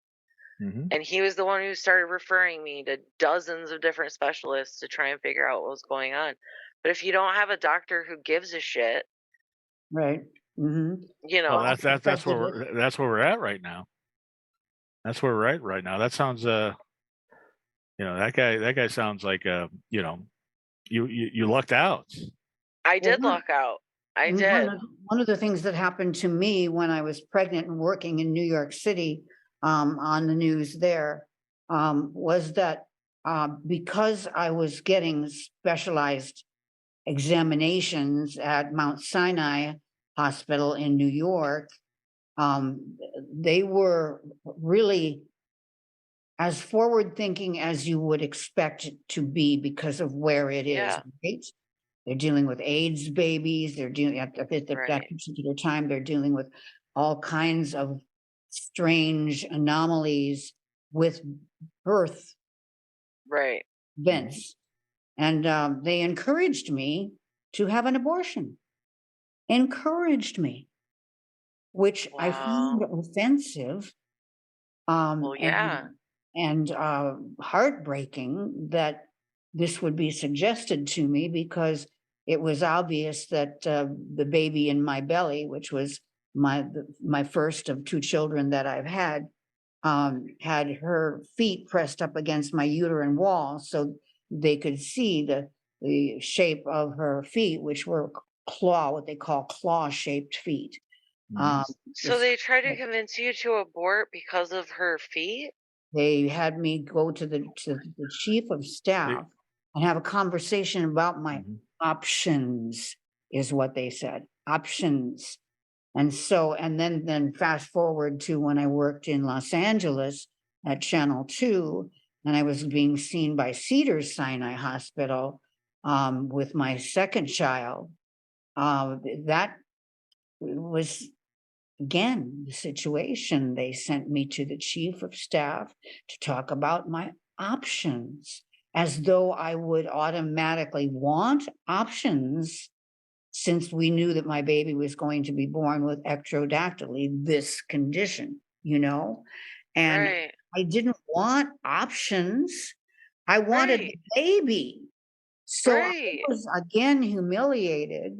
And he was the one who started referring me to dozens of different specialists to try and figure out what was going on. But if you don't have a doctor who gives a shit, right? You know, well, that's where we're at right now. That's where we're at right now. That sounds that guy sounds like you lucked out. I did luck out. I did. One of the things that happened to me when I was pregnant and working in New York City on the news there was that because I was getting specialized examinations at Mount Sinai Hospital in New York, they were really as forward thinking as you would expect it to be because of where it is. Right? They're dealing with AIDS babies. They're dealing at that particular time. They're dealing with all kinds of strange anomalies with birth events, and they encouraged me to have an abortion. Encouraged me, which I found offensive. And heartbreaking that this would be suggested to me, because it was obvious that the baby in my belly, which was my first of two children that I've had, had her feet pressed up against my uterine wall so they could see the shape of her feet, which were what they call claw-shaped feet. Mhm. So they tried to convince you to abort because of her feet? They had me go to the chief of staff and have a conversation about my options, is what they said. Options. And so, and then fast forward to when I worked in Los Angeles at Channel 2, and I was being seen by Cedars-Sinai Hospital with my second child. That was, again, the situation. They sent me to the chief of staff to talk about my options, as though I would automatically want options, since we knew that my baby was going to be born with ectrodactyly, this condition, and Right. I didn't want options. I wanted the Right. baby. So I Right. was again humiliated.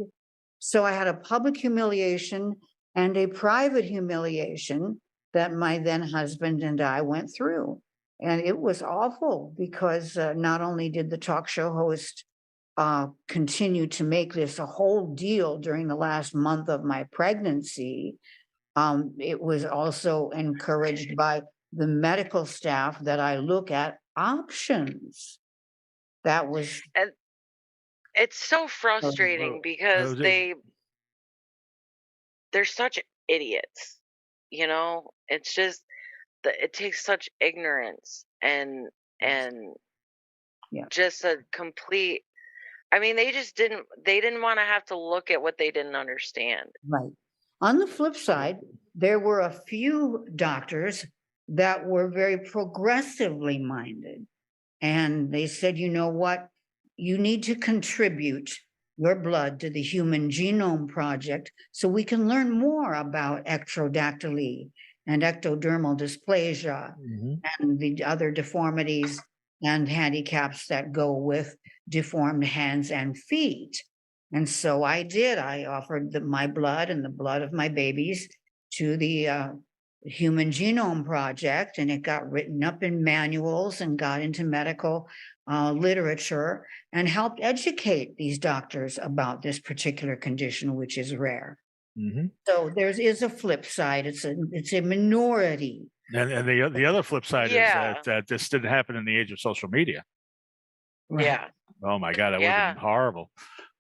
So I had a public humiliation and a private humiliation that my then husband and I went through. And it was awful because not only did the talk show host continue to make this a whole deal during the last month of my pregnancy, it was also encouraged by the medical staff that I look at options. That was And it's so frustrating because they're such idiots. It's just it takes such ignorance and yeah. just a complete. I mean, they didn't want to have to look at what they didn't understand. Right. On the flip side, there were a few doctors that were very progressively minded. And they said, you know what? You need to contribute your blood to the Human Genome Project so we can learn more about ectrodactyly and ectodermal dysplasia and the other deformities and handicaps that go with deformed hands and feet. And so I did. I offered my blood and the blood of my babies to the Human Genome Project, and it got written up in manuals and got into medical literature and helped educate these doctors about this particular condition, which is rare. So there is a flip side. It's a minority. And the other flip side is that this didn't happen in the age of social media. Right. Yeah. Oh my God, that would have been horrible.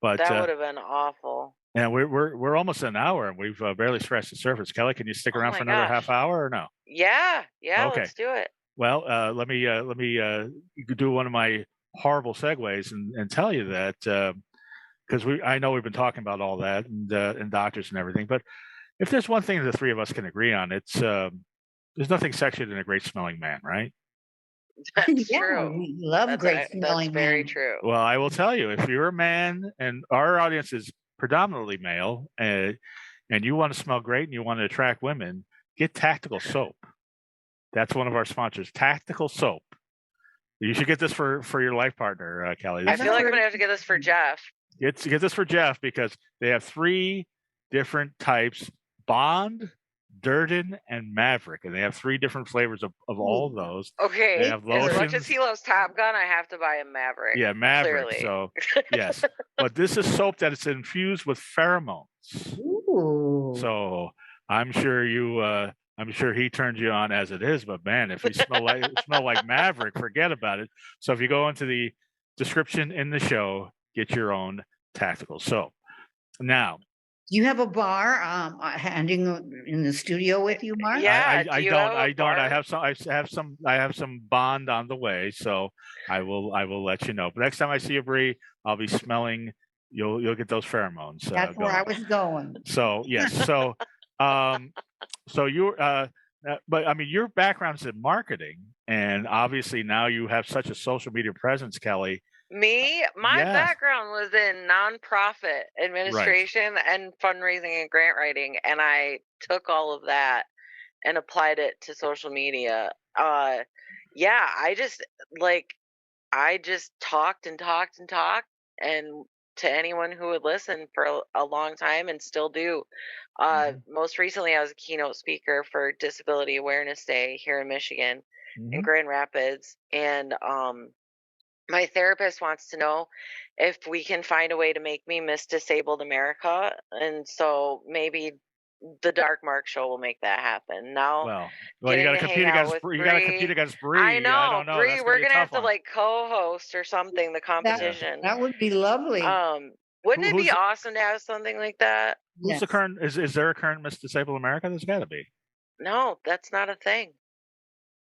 But that would have been awful. and we're almost an hour and we've barely scratched the surface. Kelly, can you stick around for another half hour or no? Yeah. Okay. Let's do it. Well, let me do one of my horrible segues and tell you that because I know we've been talking about all that and doctors and everything, but if there's one thing the three of us can agree on, it's there's nothing sexier than a great smelling man, right? That's Yeah, true. we love great smelling That's very men. true. Well, I will tell you, if you're a man and our audience is predominantly male, and you want to smell great and you want to attract women, get Tactical Soap. That's one of our sponsors, Tactical Soap. You should get this for your life partner, Kelly. I feel like I'm gonna have to get this for Jeff. Get this for Jeff because they have 3 different types: Bond, Durden, and Maverick, and they have 3 different flavors of all of those. Okay, they have as much as he loves Top Gun, I have to buy a Maverick. Yeah, Maverick. Clearly. So yes, but this is soap that is infused with pheromones. Ooh. So I'm sure I'm sure he turned you on as it is, but man, if you smell like Maverick, forget about it. So if you go into the description in the show, get your own Tactical Soap. Now, do you have a bar handing in the studio with you, Mark? Yeah, I don't. I have some Bond on the way, so I will let you know. But next time I see you, Bree, I'll be smelling. You'll get those pheromones. That's where I was going. So yes, so but I mean, your background is in marketing, and obviously now you have such a social media presence, Kelly. My background was in nonprofit administration and fundraising and grant writing, and I took all of that and applied it to social media. I just talked and talked and talked, and to anyone who would listen for a long time and still do. Most recently, I was a keynote speaker for Disability Awareness Day here in Michigan, in Grand Rapids, and my therapist wants to know if we can find a way to make me Miss Disabled America, and so maybe the Dark Mark show will make that happen. Now, Well, you getting got to to hang compete out against with you got to compete Bree. against I Bree. I know, don't know. Bree, That's gonna we're be a gonna have tough to one. like co-host or something, the competition. That would be lovely. Wouldn't it be awesome to have something like that? Who's the current? Is there a current Miss Disabled America? There's got to be. No, that's not a thing.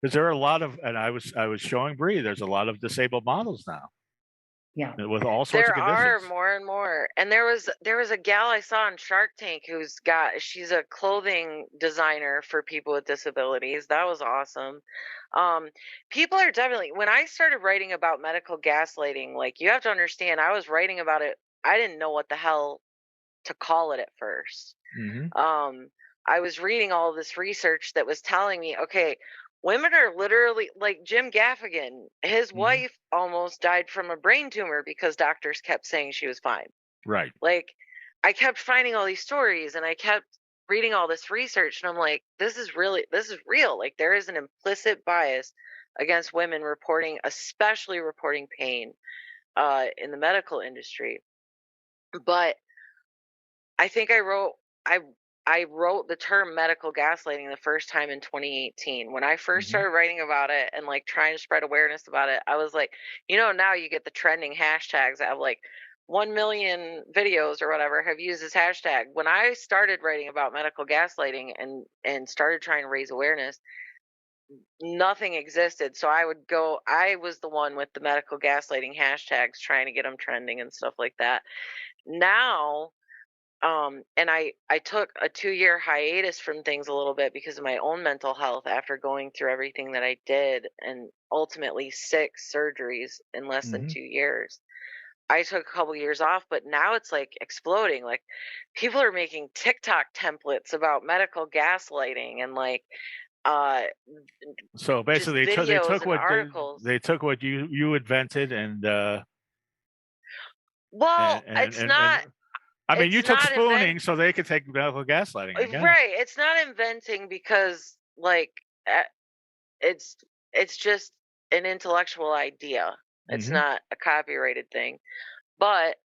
Because there are a lot of, and I was showing Bree. There's a lot of disabled models now. Yeah, with all sorts of conditions. There are more and more. And there was a gal I saw on Shark Tank she's a clothing designer for people with disabilities. That was awesome. People are definitely, when I started writing about medical gaslighting, like, you have to understand, I was writing about it. I didn't know what the hell to call it at first. I was reading all this research that was telling me, okay, women are literally like Jim Gaffigan. His wife almost died from a brain tumor because doctors kept saying she was fine. Right. Like, I kept finding all these stories and I kept reading all this research, and I'm like, this is real. Like, there is an implicit bias against women reporting, especially reporting pain in the medical industry. But I think I wrote the term medical gaslighting the first time in 2018. When I first started writing about it and like trying to spread awareness about it, I was like, now you get the trending hashtags that have like 1 million videos or whatever have used this hashtag. When I started writing about medical gaslighting and started trying to raise awareness, nothing existed. So I was the one with the medical gaslighting hashtags trying to get them trending and stuff like that. Now, and I took a 2-year hiatus from things a little bit because of my own mental health after going through everything that I did, and ultimately 6 surgeries in less than 2 years. I took a couple years off, but now it's like exploding. Like, people are making TikTok templates about medical gaslighting and like so basically they took what articles. They took what you invented and It's not. I mean, you took spooning so they could take medical gaslighting. Right. It's not inventing because, like, it's just an intellectual idea. It's not a copyrighted thing. But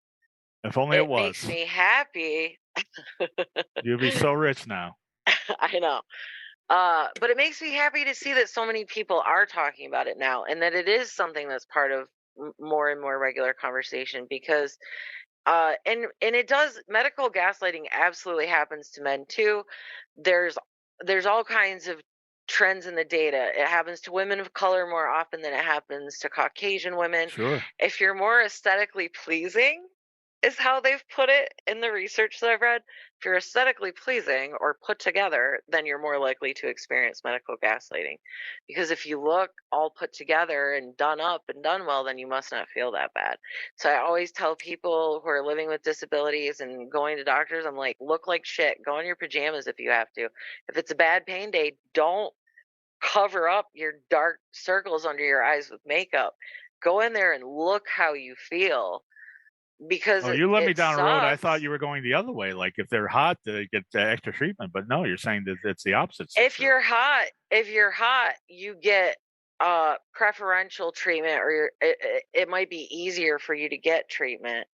if only it was. Makes me happy. You'd be so rich now. I know. But it makes me happy to see that so many people are talking about it now, and that it is something that's part of more and more regular conversation, because and it does. Medical gaslighting absolutely happens to men too. There's all kinds of trends in the data. It happens to women of color more often than it happens to Caucasian women. Sure. If you're more aesthetically pleasing, is how they've put it in the research that I've read. If you're aesthetically pleasing or put together, then you're more likely to experience medical gaslighting. Because if you look all put together and done up and done well, then you must not feel that bad. So I always tell people who are living with disabilities and going to doctors, I'm like, look like shit. Go in your pajamas if you have to. If it's a bad pain day, don't cover up your dark circles under your eyes with makeup. Go in there and look how you feel. Because you led me down a road. I thought sucks. you were going the other way. Like, if they're hot, they get extra treatment. But no, you're saying that it's the opposite. If you're hot, you get preferential treatment, or it might be easier for you to get treatment.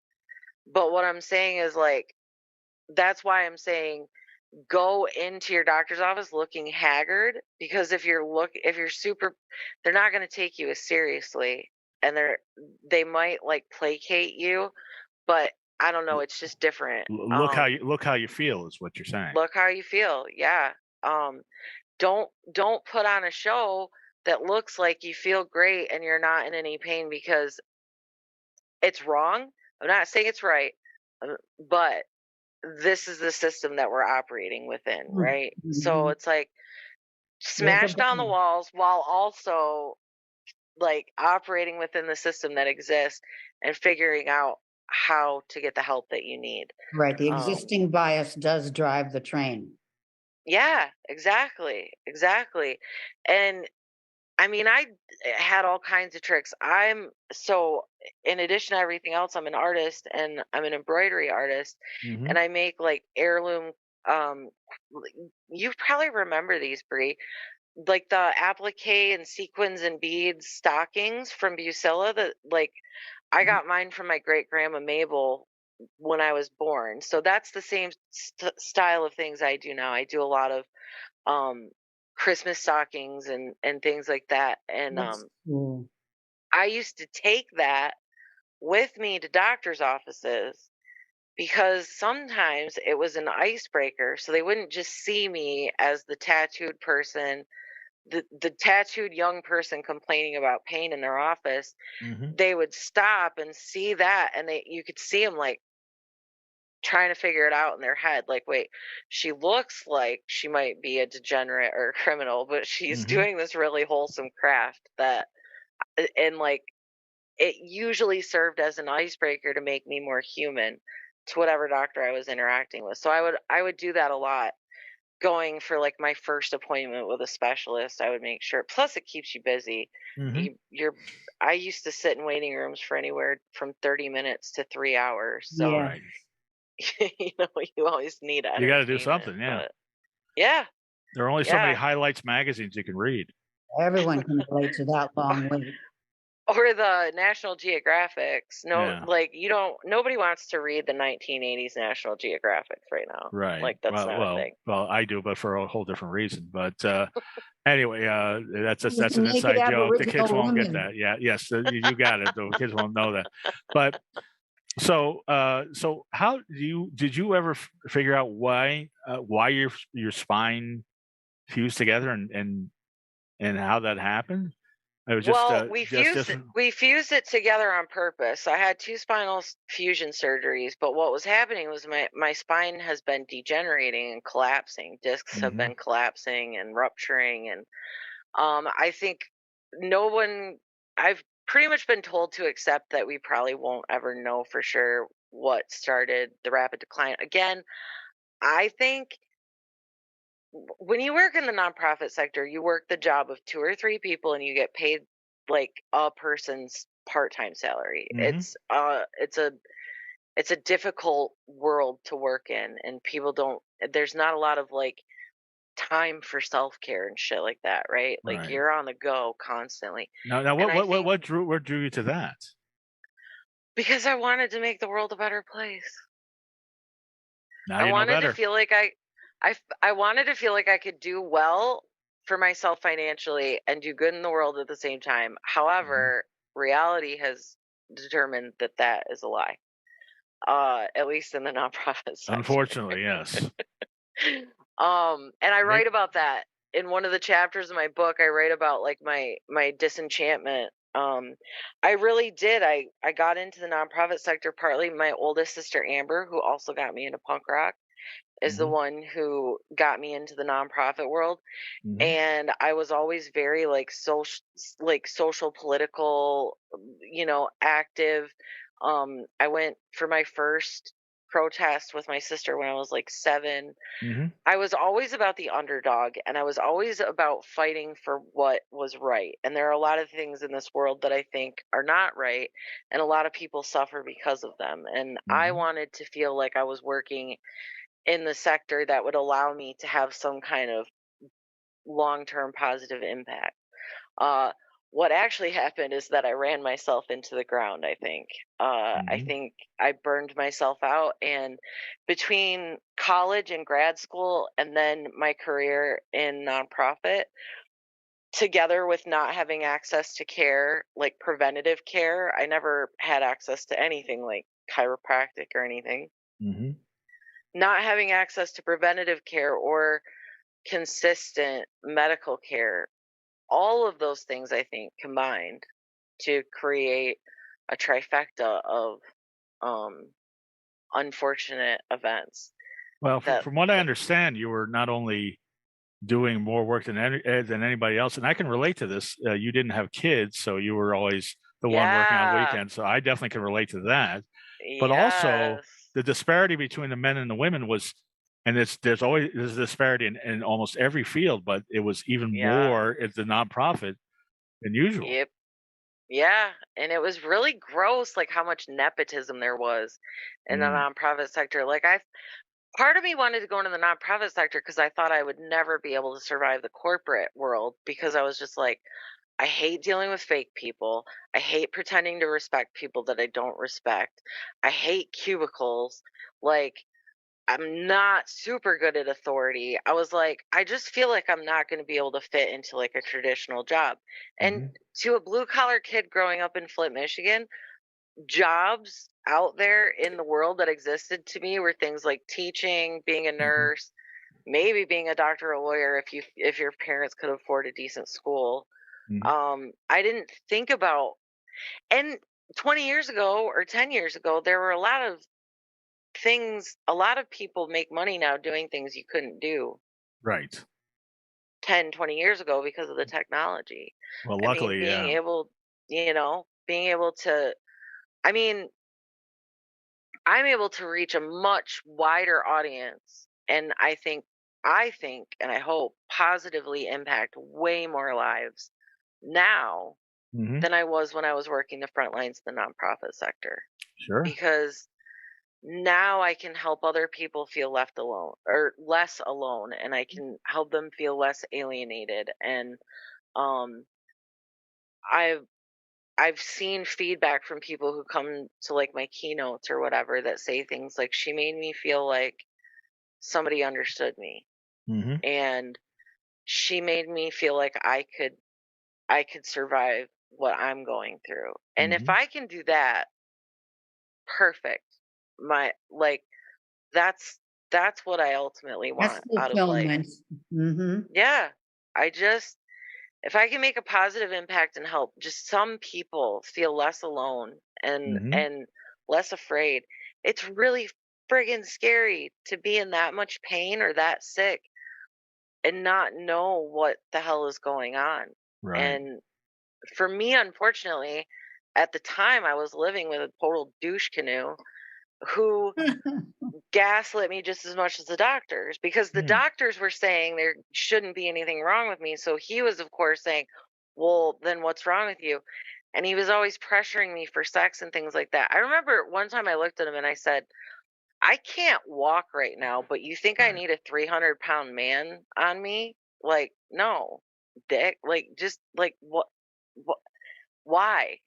But what I'm saying is, like, that's why I'm saying go into your doctor's office looking haggard, because if you're super, they're not going to take you as seriously, and they might like placate you, but I don't know, it's just different. Look how you feel is what you're saying. Look how you feel. Yeah. Don't put on a show that looks like you feel great and you're not in any pain, because it's wrong. I'm not saying it's right, but this is the system that we're operating within, right? So it's like smash down the walls while also like operating within the system that exists and figuring out how to get the help that you need. Right. The existing bias does drive the train. Yeah, exactly. And I mean, I had all kinds of tricks. In addition to everything else, I'm an artist and I'm an embroidery artist, Mm-hmm. and I make like heirloom. Um, you probably remember these, Bree, like the applique and sequins and beads stockings from Busilla. That like I got mine from my great grandma Mabel when I was born. So that's the same style of things I do now. I do a lot of um Christmas stockings and things like that. And That's cool. I used to take that with me to doctors' offices because sometimes it was an icebreaker, so they wouldn't just see me as the tattooed person, the tattooed young person complaining about pain in their office. Mm-hmm. They would stop and see that, and you could see them like trying to figure it out in their head, like, wait, she looks like she might be a degenerate or a criminal, but she's Mm-hmm. doing this really wholesome craft that, and like, it usually served as an icebreaker to make me more human to whatever doctor I was interacting with. So I would do that a lot. Going for like my first appointment with a specialist, I would make sure. Plus, it keeps you busy. Mm-hmm. You're. I used to sit in waiting rooms for anywhere from 30 minutes to 3 hours. So Yeah. Right. you always need You got to do entertainment. something. Yeah. But yeah, There are only so many yeah. highlights magazines you can read. Everyone can relate to that long wait. Or the National Geographics. No, Yeah. like nobody wants to read the 1980s National Geographics right now. Right. Like that's not a thing. Well, I do, but for a whole different reason. But anyway, that's You an can make it inside joke. The kids Aboriginal won't get women. that. Yeah. Yes. You got it. The kids won't know that. But so how did you ever figure out why your spine fused together and how that happened? It was just Well, we just fused it, different. we fused it together on purpose. I had two spinal fusion surgeries, but what was happening was my spine has been degenerating and collapsing. Discs have Mm-hmm. been collapsing and rupturing, and I think no one. I've pretty much been told to accept that we probably won't ever know for sure what started the rapid decline. Again, I think when you work in the nonprofit sector, you work the job of two or three people and you get paid like a person's part-time salary. Mm-hmm. It's a difficult world to work in, and people don't there's not a lot of like time for self-care and shit like that, right? Like Right. you're on the go constantly. Now And I think what drew you to that? because I wanted to make the world a better place. Now I you know wanted to better. feel like I wanted to feel like I could do well for myself financially and do good in the world at the same time. Mm-hmm. However, reality has determined that that is a lie. At least in the nonprofit sector. Unfortunately, yes. And I write about that in one of the chapters of my book. I write about like my disenchantment. I really did. I got into the nonprofit sector partly. My oldest sister Amber, who also got me into punk rock, is the Mm-hmm. one who got me into the nonprofit world. Mm-hmm. And I was always very like social political, active. I went for my first protest with my sister when I was like 7. Mm-hmm. I was always about the underdog, and I was always about fighting for what was right. And there are a lot of things in this world that I think are not right, and a lot of people suffer because of them. And I Mm-hmm. wanted to feel like I was working in the sector that would allow me to have some kind of long-term positive impact. Uh, what actually happened is that I ran myself into the ground, I think. I Mm-hmm. think I burned myself out. And between college and grad school, and then my career in nonprofit, together with not having access to care, like preventative care, I never had access to anything like chiropractic or anything. Mm-hmm. Not having access to preventative care or consistent medical care, all of those things I think combined to create a trifecta of um, unfortunate events. Well, That from what I understand, you were not only doing more work than anybody else, and I can relate to this. You didn't have kids, so you were always the one working on yeah, weekends. So I definitely can relate to that. But also, yes, the disparity between the men and the women was, and there's always a disparity in almost every field, but it was even yeah, more at the nonprofit. unusual. Yep. Yeah, and it was really gross, like how much nepotism there was in the Mm. nonprofit sector. Like part of me wanted to go into the nonprofit sector because I thought I would never be able to survive the corporate world because I was just like, I hate dealing with fake people. I hate pretending to respect people that I don't respect. I hate cubicles. Like, I'm not super good at authority. I was like, I just feel like I'm not going to be able to fit into like a traditional job. And Mhm. to a blue collar kid growing up in Flint, Michigan, jobs out there in the world that existed to me were things like teaching, being a Mhm. nurse, maybe being a doctor or a lawyer if your parents could afford a decent school. Mhm. I didn't think about, and 20 years ago or 10 years ago there were a lot of things, a lot of people make money now doing things you couldn't do Right. 10, 20 years ago because of the technology. Well, I mean, luckily, being yeah. able, being able to, I mean, I'm able to reach a much wider audience and I think and I hope positively impact way more lives now Mhm. than I was when I was working the front lines of the nonprofit sector, Sure. because now I can help other people feel left alone or less alone, and I can help them feel less alienated. And um I've I've seen feedback from people who come to like my keynotes or whatever that say things like, she made me feel like somebody understood me, Mhm. and she made me feel like I could survive what I'm going through. And if Mhm. I can do that, perfect. My like that's that's what I ultimately That's want out of life. fulfillment. Hmm. Yeah. I just, if I can make a positive impact and help just some people feel less alone Mhm. and less afraid. It's really friggin' scary to be in that much pain or that sick and not know what the hell is going on. Right. And for me, unfortunately, at the time I was living with a total douche canoe who gaslit me just as much as the doctors, because the Mm. doctors were saying there shouldn't be anything wrong with me. So he was, of course, saying, well, then what's wrong with you? And he was always pressuring me for sex and things like that. I remember one time I looked at him and I said, I can't walk right now, but you think I Right. need a 300-pound man on me? Like, no, dick. Like, just like, what, why?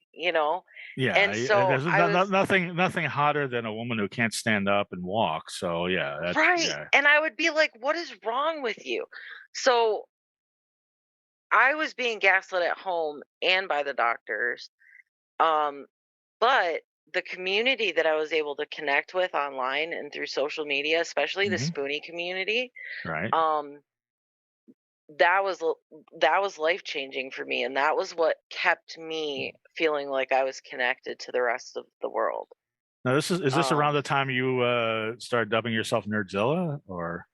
Yeah. And so There's I was, nothing hotter than a woman who can't stand up and walk. So yeah, that's right. yeah. And I would be like, what is wrong with you? So I was being gaslit at home and by the doctors. Um, but the community that I was able to connect with online and through social media, especially the Mhm. Spoonie community, Right. um, that was that was life changing for me, and that was what kept me feeling like I was connected to the rest of the world. Now is this around Um, the time you started dubbing yourself Nerdzilla or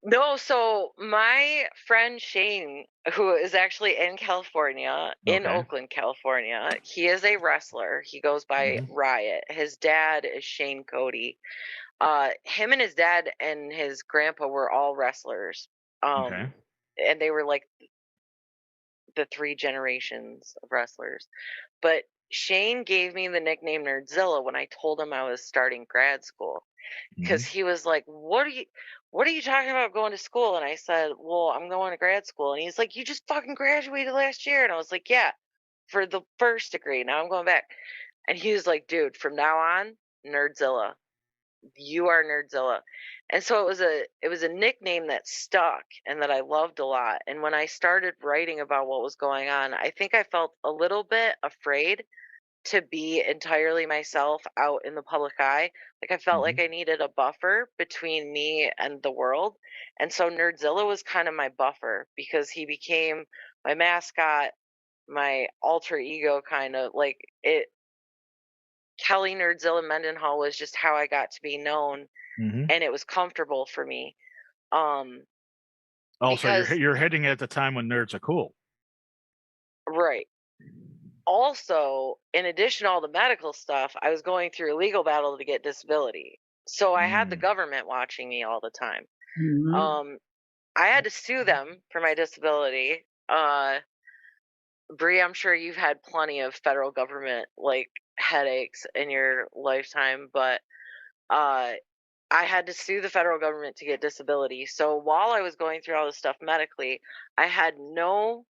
No, so my friend Shane, who is actually in California, in okay? Oakland, California, he is a wrestler. He goes by Mhm. Riot. His dad is Shane Cody. Him and his dad and his grandpa were all wrestlers. Okay. And they were like the three generations of wrestlers. But Shane gave me the nickname Nerdzilla when I told him I was starting grad school, because Mhm. he was like, what are you talking about going to school? And I said, well, I'm going to grad school. And he's like, you just fucking graduated last year. And I was like, yeah, for the first degree. Now I'm going back. And he was like, dude, from now on, Nerdzilla. You are Nerdzilla. And so it was a nickname that stuck and that I loved a lot. And when I started writing about what was going on, I think I felt a little bit afraid to be entirely myself out in the public eye. Like, I felt like Mhm. I needed a buffer between me and the world. And so Nerdzilla was kind of my buffer because he became my mascot, my alter ego, kind of like it. Kelly Nerdzilla Mendenhall was just how I got to be known, Mhm. and it was comfortable for me. Um, Also, because you're hitting it at the time when nerds are cool. right. Also, in addition to all the medical stuff, I was going through a legal battle to get disability. So I had the Mm. government watching me all the time. Hmm. Um, I had to sue them for my disability. Bree, I'm sure you've had plenty of federal government like headaches in your lifetime, but uh I had to sue the federal government to get disability. So while I was going through all this stuff medically, I had none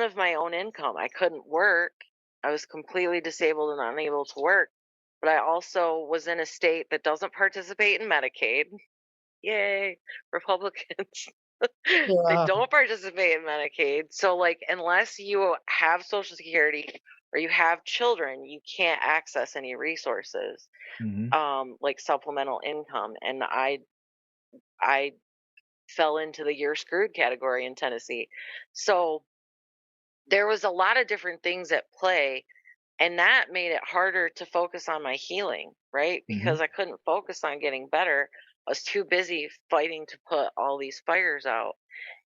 of my own income. I couldn't work. I was completely disabled and unable to work. But I also was in a state that doesn't participate in Medicaid. Yay, Republicans. They Yeah. don't participate in Medicaid. So, like, unless you have Social Security or you have children, you can't access any resources, Hmm. like supplemental income. And I fell into the "you're screwed" category in Tennessee. So there was a lot of different things at play, and that made it harder to focus on my healing, right? Hmm. Because I couldn't focus on getting better. I was too busy fighting to put all these fires out.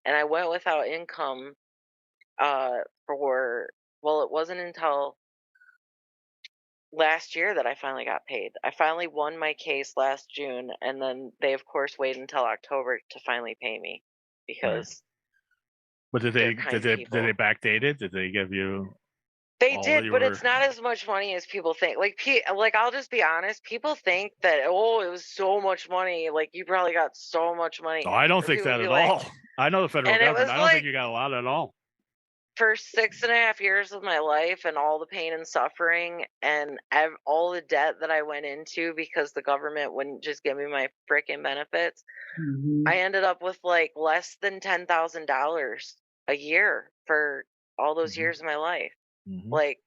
And I went without income for, well, it wasn't until last year that I finally got paid. I finally won my case last June, and then they, of course, waited until October to finally pay me Right. because But did they're they kind did they people. backdate it? Did they give you They all that did, you but were? it's not as much money as people think. Like, like, I'll just be honest. People think that, oh, it was so much money. Like, you probably got so much money. Oh, I don't Or think people would that be at like, all. I know the federal and it government. was I don't think like you got a lot at all. for 6.5 years of my life and all the pain and suffering and all the debt that I went into because the government wouldn't just give me my freaking benefits. Mhm. I ended up with like less than $10,000 a year for all those Hmm. years of my life. Hmm. Like,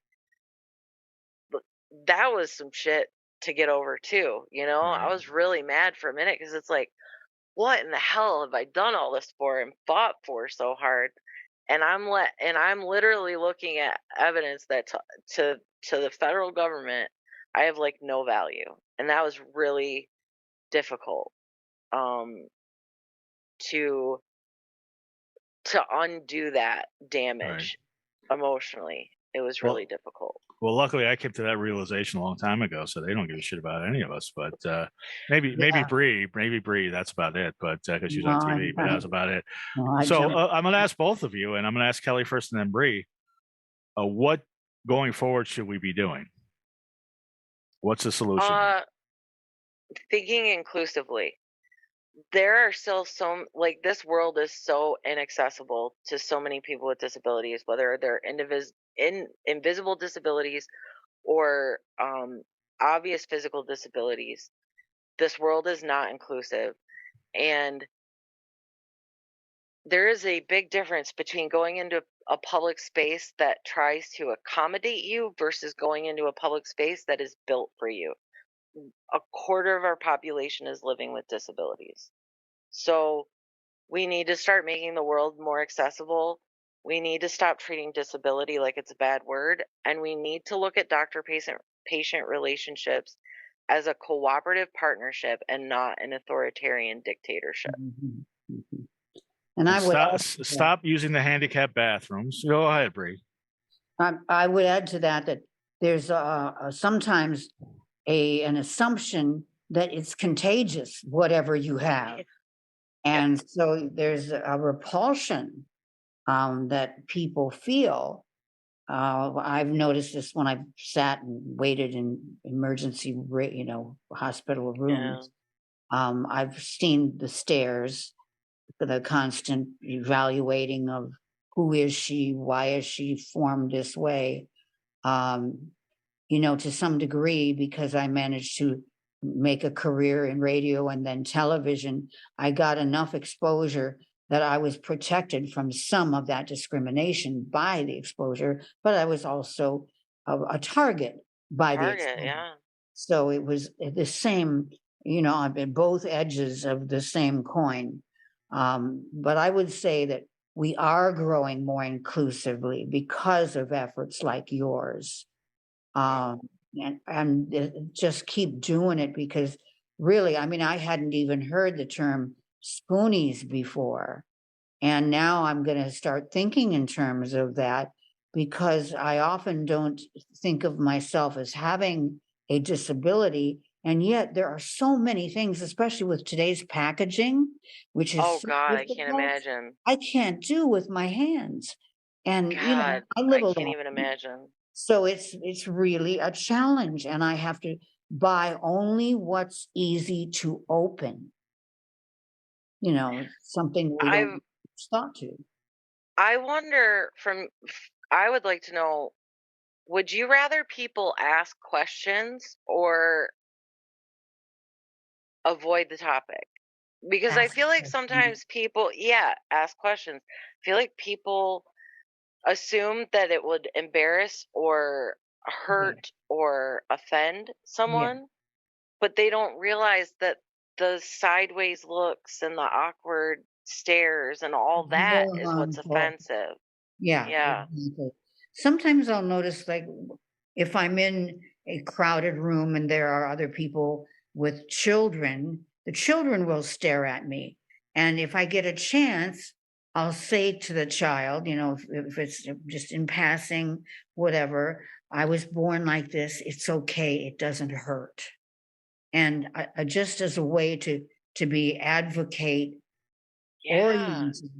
that was some shit to get over too. I Right. was really mad for a minute because it's like, what in the hell have I done all this for and fought for so hard? And I'm literally looking at evidence that to the federal government, I have like no value, and that was really difficult um, to undo that Right. damage emotionally. It was really Well, difficult. well, luckily I came to that realization a long time ago, so they don't give a shit about any of us. But maybe Yeah. Bree, that's about it. But because she's No, on TV, but I, that's about it. no, I So jumped. I'm going to ask both of you, and I'm going to ask Kelly first, and then Bree. What going forward should we be doing? What's the solution? Uh, Thinking inclusively. There are still some, like, this world is so inaccessible to so many people with disabilities, whether they're invisible disabilities or obvious physical disabilities. This world is not inclusive, and there is a big difference between going into a public space that tries to accommodate you versus going into a public space that is built for you. A quarter of our population is living with disabilities. So we need to start making the world more accessible. We need to stop treating disability like it's a bad word. And we need to look at doctor patient relationships as a cooperative partnership and not an authoritarian dictatorship. Mhm. Mhm. And And I would stop add to that, stop using the handicap bathrooms. Go ahead, Bree. I would add to that that there's sometimes an assumption that it's contagious, whatever you have. Yeah. And so there's a repulsion that people feel. I've noticed this when I've sat and waited in emergency, hospital Yeah. rooms. I've seen the stares, the constant evaluating of who is she, why is she formed this way. Um, to some degree, because I managed to make a career in radio and then television, I got enough exposure that I was protected from some of that discrimination by the exposure, but I was also a target by the Target. exposure. Yeah. So it was the same, I've been both edges of the same coin. But I would say that we are growing more inclusively because of efforts like yours. Um, and just keep doing it because really, I mean, I hadn't even heard the term spoonies before. And now I'm going to start thinking in terms of that because I often don't think of myself as having a disability. And yet there are so many things, especially with today's packaging, which is Oh so God, I can't difficult, imagine. I can't do with my hands. And, God, I live I can't alone. even imagine. So it's really a challenge, and I have to buy only what's easy to open, something we I don't start to. I wonder I would like to know, would you rather people ask questions or avoid the topic? Because I Ask feel like questions. sometimes people, yeah, ask questions. I feel like people assume that it would embarrass or Yeah, hurt or offend yeah. someone, but they don't realize that the sideways looks and the awkward stares and all that More is what's harmful. offensive. Yeah, Yeah. exactly. Sometimes I'll notice, like, if I'm in a crowded room and there are other people with children, the children will stare at me. And if I get a chance, I'll say to the child, if it's just in passing, whatever, I was born like this. It's okay. It doesn't hurt. And just as a way to be advocate Yeah. oriented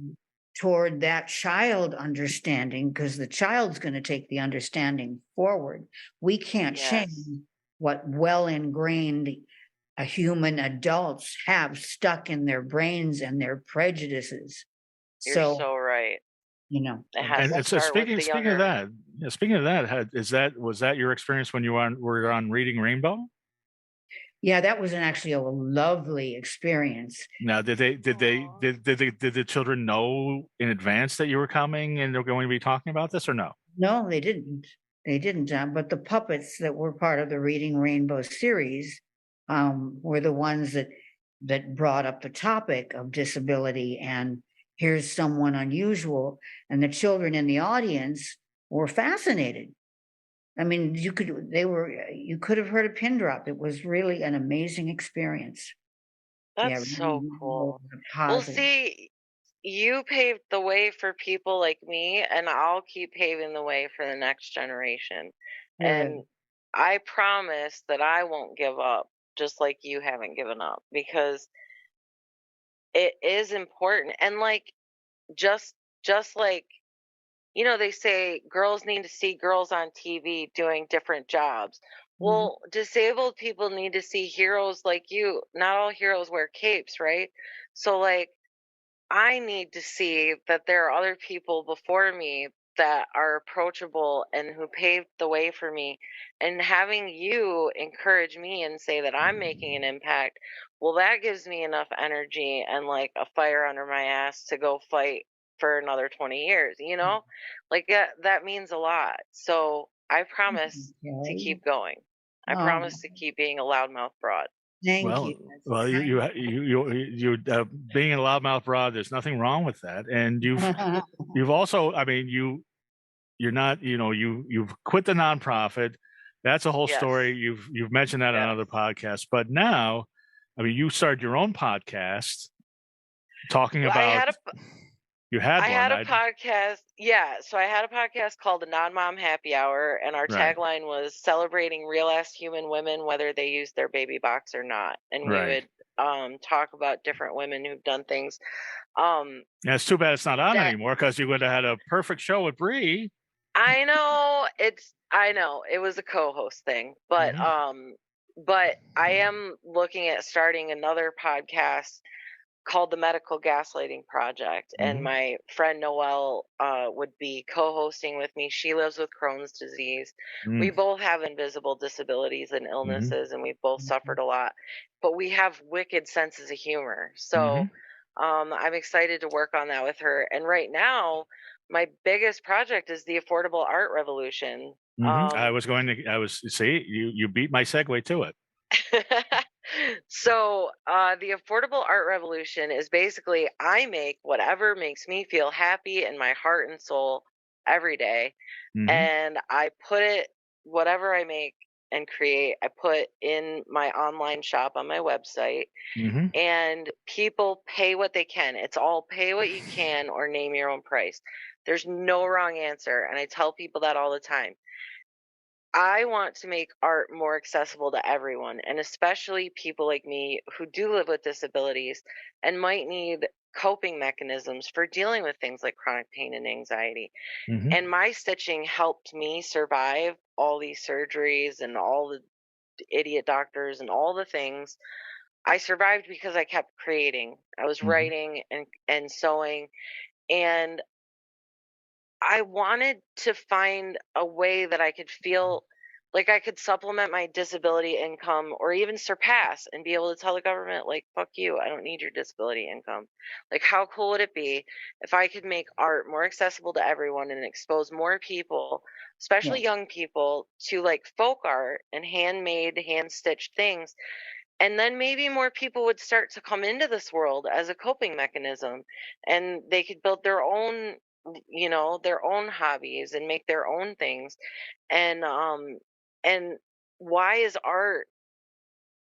toward that child understanding, because the child's going to take the understanding forward. We can't change Yes. what well ingrained human adults have stuck in their brains and their prejudices. You're So, so right. It has And to that's, so start with the speaking of younger. that, yeah, speaking of that, was that your experience when you were on Reading Rainbow? yeah, that was actually a lovely experience. Now, Aw. did the children know in advance that you were coming and they're going to be talking about this or no? No, they didn't. They didn't. But the puppets that were part of the Reading Rainbow series were the ones that brought up the topic of disability and here's someone unusual. And the children in the audience were fascinated. I mean, you could have heard a pin drop. It was really an amazing experience. Yeah, That's so Reading Rainbow cool. was a Well, positive. see, you paved the way for people like me, and I'll keep paving the way for the next generation. And Good. I promise that I won't give up, just like you haven't given up, because it is important. And like, just just like, they say girls need to see girls on TV doing different jobs. Mhm. Well, disabled people need to see heroes like you. Not all heroes wear capes, right? So like, I need to see that there are other people before me that are approachable and who paved the way for me. And having you encourage me and say that I'm making an impact, well, that gives me enough energy and like a fire under my ass to go fight for another 20 years, you know? Like that means a lot. So I promise to Okay. keep going. I Oh, promise to keep being a loudmouth broad. thank Well, you. That's well, being a loudmouth broad, there's nothing wrong with that. And kind. you've also, I mean, you're not, you've quit the nonprofit. That's a whole Yes. story. You've mentioned that on Yes. other podcasts, but now, I mean, you started your own podcast talking Well, about you had I had one. a I podcast. Yeah, so I had a podcast called the Non-Mom Happy Hour, and our right, tagline was celebrating real ass human women, whether they use their baby box or not. And we right. would talk about different women who've done things. Um, Yeah, it's too bad it's not on that anymore because you would have had a perfect show with Bree. I know it was a co-host thing, Hmm. but I am looking at starting another podcast called the Medical Gaslighting Project, and Hmm. my friend Noelle would be co-hosting with me. She lives with Crohn's disease. We Hmm. both have invisible disabilities and Hmm. illnesses, and we both suffered a lot, but we have wicked senses of humor. So Hmm. I'm excited to work on that with her. And right now, my biggest project is the affordable art revolution. Hmm. I was, see, you beat my segue to it. So, the affordable art revolution is basically I make whatever makes me feel happy in my heart and soul every day. Hmm. And I put it, whatever I make and create, I put in my online shop on my website. Hmm. And people pay what they can. It's all pay what you can or name your own price. There's no wrong answer. And I tell people that all the time. I want to make art more accessible to everyone, and especially people like me who do live with disabilities and might need coping mechanisms for dealing with things like chronic pain and anxiety. Mm-hmm. And my stitching helped me survive all these surgeries and all the idiot doctors and all the things. I survived because I kept creating. I was Mm-hmm. writing and sewing, and I wanted to find a way that I could feel like I could supplement my disability income or even surpass and be able to tell the government, like, fuck you, I don't need your disability income. Like, how cool would it be if I could make art more accessible to everyone and expose more people, especially young people, to like folk art and handmade, hand stitched things? And then maybe more people would start to come into this world as a coping mechanism, and they could build their own, their own hobbies and make their own things. And why is art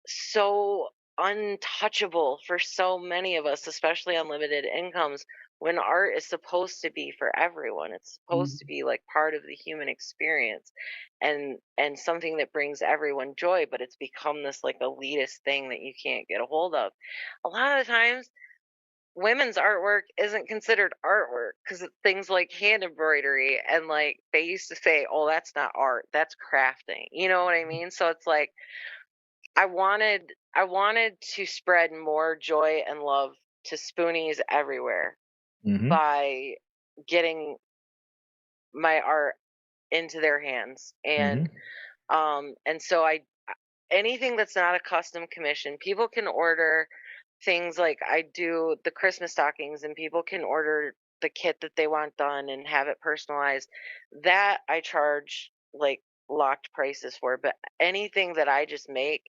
so untouchable for so many of us, especially on limited incomes, when art is supposed to be for everyone? It's supposed to be like part of the human experience, and something that brings everyone joy, but it's become this like elitist thing that you can't get a hold of. A lot of the times women's artwork isn't considered artwork because things like hand embroidery, and like they used to say, oh, that's not art, that's crafting, you know what I mean? So it's like I wanted to spread more joy and love to spoonies everywhere Mm-hmm. by getting my art into their hands. And so I anything that's not a custom commission, people can order things like I do the Christmas stockings, and people can order the kit that they want done and have it personalized. That I charge like locked prices for, but anything that I just make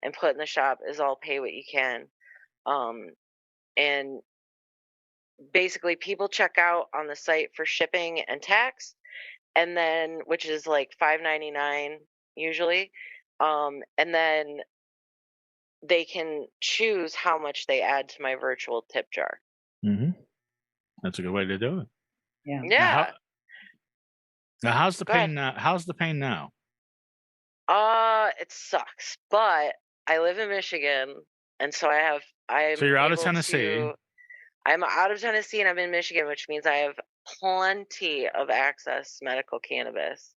and put in the shop is all pay what you can. And basically people check out on the site for shipping and tax, and then which is like $5.99 usually. And then they can choose how much they add to my virtual tip jar. Mm-hmm. That's a good way to do it. Yeah. Yeah. Now how's the Go ahead. pain now? How's the pain now? It sucks, but I live in Michigan, and so I'm So you're out of able Tennessee. I'm out of Tennessee and I'm in Michigan, which means I have plenty of access to medical cannabis.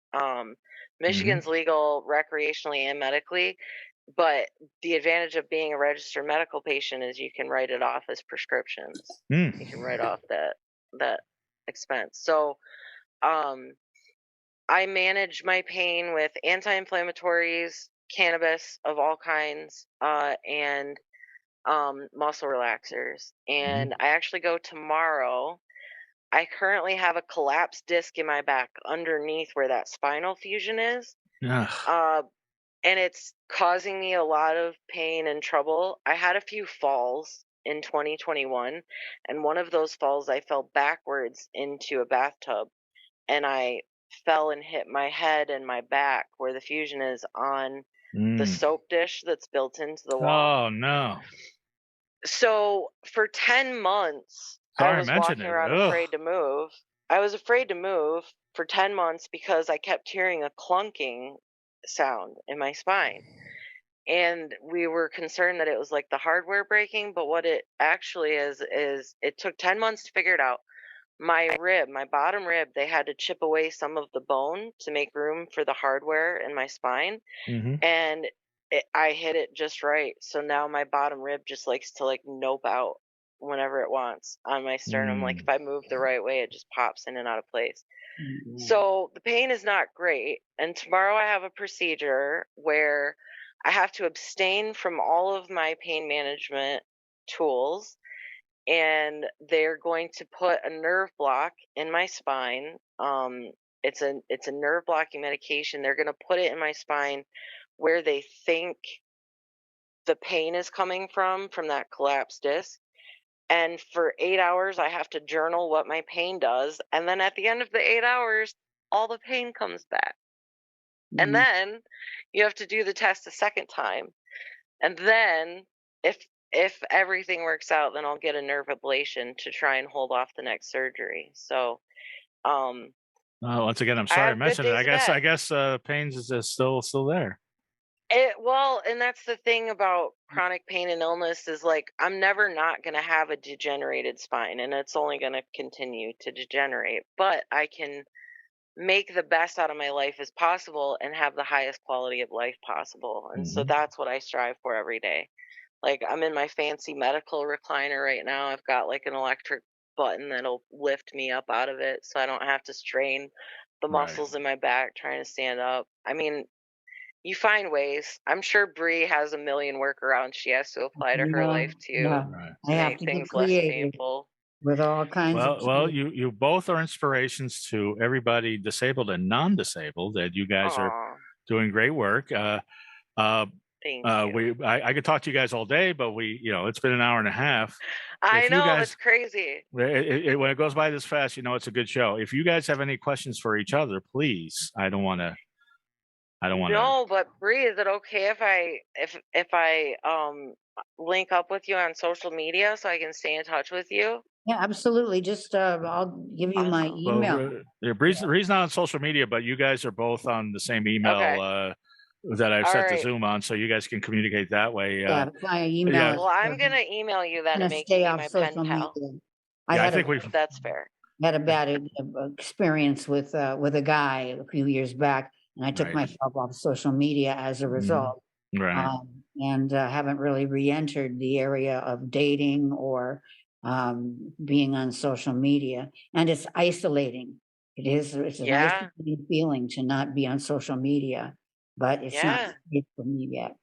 Michigan's legal recreationally and medically, but the advantage of being a registered medical patient is you can write it off as prescriptions. You can write off that expense. So, um, I manage my pain with anti-inflammatories, cannabis of all kinds, and muscle relaxers. And I actually go tomorrow. I currently have a collapsed disc in my back underneath where that spinal fusion is. Ugh. And it's causing me a lot of pain and trouble. I had a few falls in 2021, and one of those falls I fell backwards into a bathtub, and I fell and hit my head and my back where the fusion is on the soap dish that's built into the wall. Oh no. So for 10 months, I Sorry I was mentioned walking it. around Ugh. afraid to move. I was afraid to move for 10 months because I kept hearing a clunking sound in my spine. And we were concerned that it was like the hardware breaking, but what it actually is it took 10 months to figure it out. My rib, my bottom rib, they had to chip away some of the bone to make room for the hardware in my spine, and I hit it just right. So now my bottom rib just likes to like nope out whenever it wants on my sternum. Like if I move the right way, it just pops in and out of place. So the pain is not great. And tomorrow I have a procedure where I have to abstain from all of my pain management tools, and they're going to put a nerve block in my spine. It's a nerve blocking medication. They're going to put it in my spine where they think the pain is coming from that collapsed disc. And for 8 hours, I have to journal what my pain does. And then at the end of the 8 hours, all the pain comes back. And then you have to do the test a second time. And then if everything works out, then I'll get a nerve ablation to try and hold off the next surgery. So, once again, I'm I sorry I have good mentioned it. days I ahead. guess pains is still there. Well, and that's the thing about chronic pain and illness is like I'm never not going to have a degenerated spine, and it's only going to continue to degenerate, but I can make the best out of my life as possible and have the highest quality of life possible. And so that's what I strive for every day. Like I'm in my fancy medical recliner right now. I've got like an electric button that'll lift me up out of it so I don't have to strain the Right. muscles in my back trying to stand up. I mean, you find ways. I'm sure Bree has a million workarounds she has to apply to her life too Right. I to have make to get things less creative painful. with all kinds of Well, you both are inspirations to everybody disabled and non-disabled. That you guys are Aw, doing great work. thank you. I could talk to you guys all day, but it's been an hour and a half. I If you know, guys, it's crazy. when it goes by this fast, it's a good show. If you guys have any questions for each other, please. I don't want to. No, but Bree, is it okay if I link up with you on social media so I can stay in touch with you? Yeah, absolutely. Just I'll give you my Awesome. email. Bree's not on social media, but you guys are both on the same email Okay. that I've All set the right. Zoom on, so you guys can communicate that way. Yeah, my email Yeah, is Well, I'm gonna email you then gonna and make you stay be off my pen social pal. media. yeah. I I think we've. That's fair. had a bad experience with a guy a few years back, and I took Right. myself off social media as a result. Right. And haven't really re-entered the area of dating or being on social media. And it's isolating. It's an Yeah. isolating feeling to not be on social media, but it's not Yeah. safe for me yet.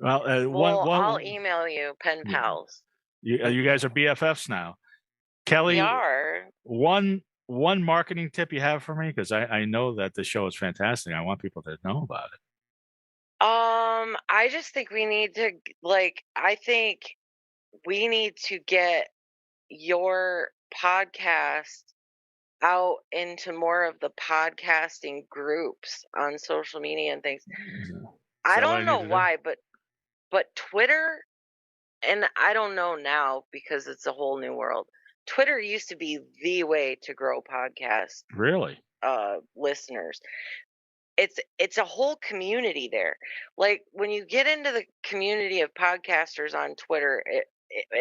Well, Well, I'll email you pen Yeah. pals. You guys are BFFs now. We Kelly, are. one marketing tip you have for me, because I know that the show is fantastic. I want people to know about it. I just think we need to I think we need to get your podcast out into more of the podcasting groups on social media and things. Is I that what I don't need know to do? why, but Twitter, and I don't know now because it's a whole new world. Twitter used to be the way to grow podcast Really? listeners. It's a whole community there. Like when you get into the community of podcasters on Twitter,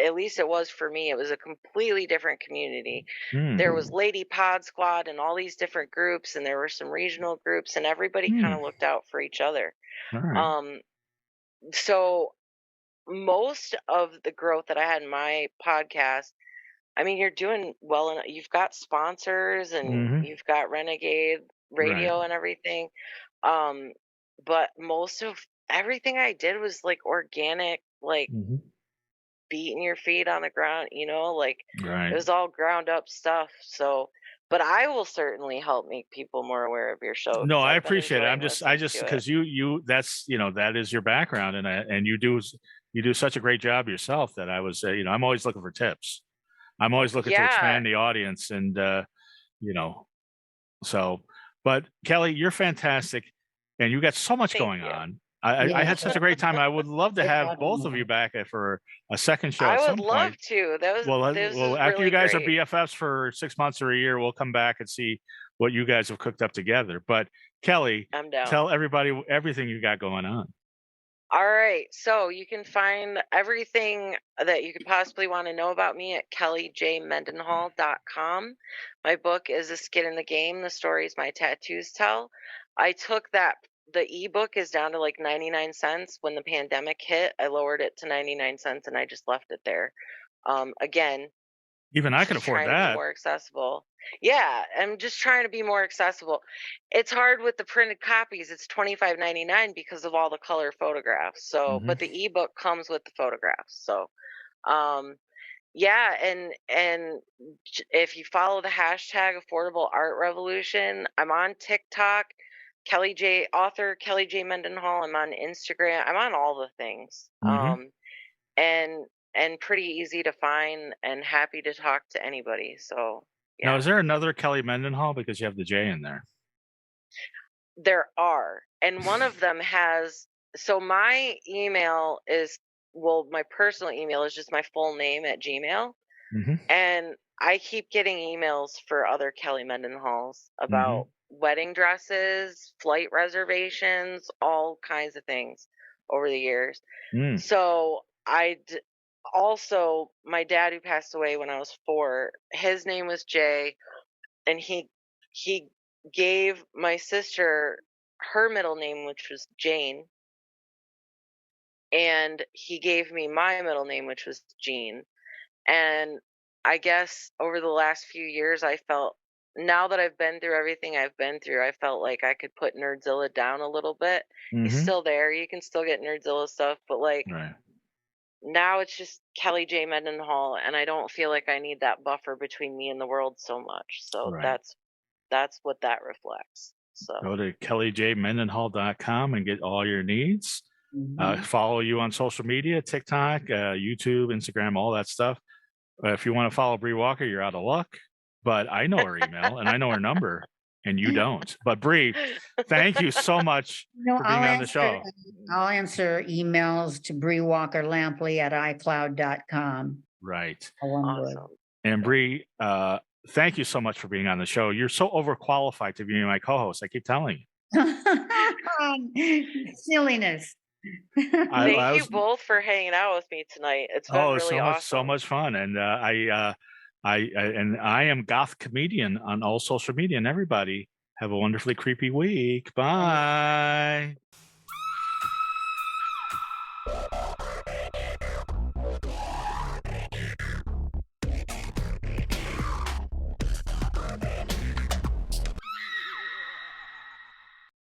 at least it was for me, it was a completely different community. There was Lady Pod Squad and all these different groups, and there were some regional groups, and everybody kind of looked out for each other. All right. So most of the growth that I had in my podcast, I mean, you're doing well, and you've got sponsors, and you've got Renegade Radio and everything. But most of everything I did was like organic, like beating your feet on the ground, like it was all ground up stuff. So, but I will certainly help make people more aware of your show No, because I I've been appreciate it. enjoying I listening just to it. because that's that is your background, and you do such a great job yourself that I was I'm always looking for tips. I'm always looking to Yeah, expand the audience, and so. But Kelly, you're fantastic, and you got so much thank going you. on. I had such a great time. I would love to have both of you back for a second show I at would some love point. to. This Well, is after really you guys great. are BFFs for 6 months or a year, we'll come back and see what you guys have cooked up together. But Kelly, I'm down. tell everybody everything you got going on. All right. So you can find everything that you could possibly want to know about me at kellyjmendenhall.com. My book is A Skin in the Game, The Stories My Tattoos Tell. I took the ebook is down to like 99 cents. When the pandemic hit, I lowered it to 99 cents and I just left it there. Again, Even I can just afford trying to be that. more accessible. Yeah, I'm just trying to be more accessible. It's hard with the printed copies. It's $25.99 because of all the color photographs. So, but the ebook comes with the photographs. So, yeah, and if you follow the hashtag Affordable Art Revolution, I'm on TikTok, author Kelly J Mendenhall. I'm on Instagram. I'm on all the things. And pretty easy to find and happy to talk to anybody. So, Now, yeah. is there another Kelly Mendenhall, because you have the J in there? There are. And one of them has, so my email is, well, my personal email is just my full name at Gmail. And I keep getting emails for other Kelly Mendenhalls about wedding dresses, flight reservations, all kinds of things over the years. So also, my dad, who passed away when I was 4, his name was Jay, and he gave my sister her middle name, which was Jane, and he gave me my middle name, which was Jean. And I guess over the last few years, I felt, now that I've been through everything I've been through, I felt like I could put Nerdzilla down a little bit. He's still there. You can still get Nerdzilla stuff, but like now it's just Kelly J. Mendenhall, and I don't feel like I need that buffer between me and the world so much. So that's what that reflects. So go to kellyjmendenhall.com and get all your needs. Follow you on social media, TikTok, YouTube, Instagram, all that stuff. If you want to follow Bree Walker, you're out of luck. But I know her email and I know her number, and you don't. But Bree, thank you so much for being on the show. I'll answer emails to Bree Walker Lampley at iCloud.com. Right. awesome. And Bree, thank you so much for being on the show. You're so overqualified to be my co-host. I keep telling you. Silliness. Thank you both for hanging out with me tonight. It's been really awesome. So much fun. And I am Goth Comedian on all social media. And everybody have a wonderfully creepy week. Bye.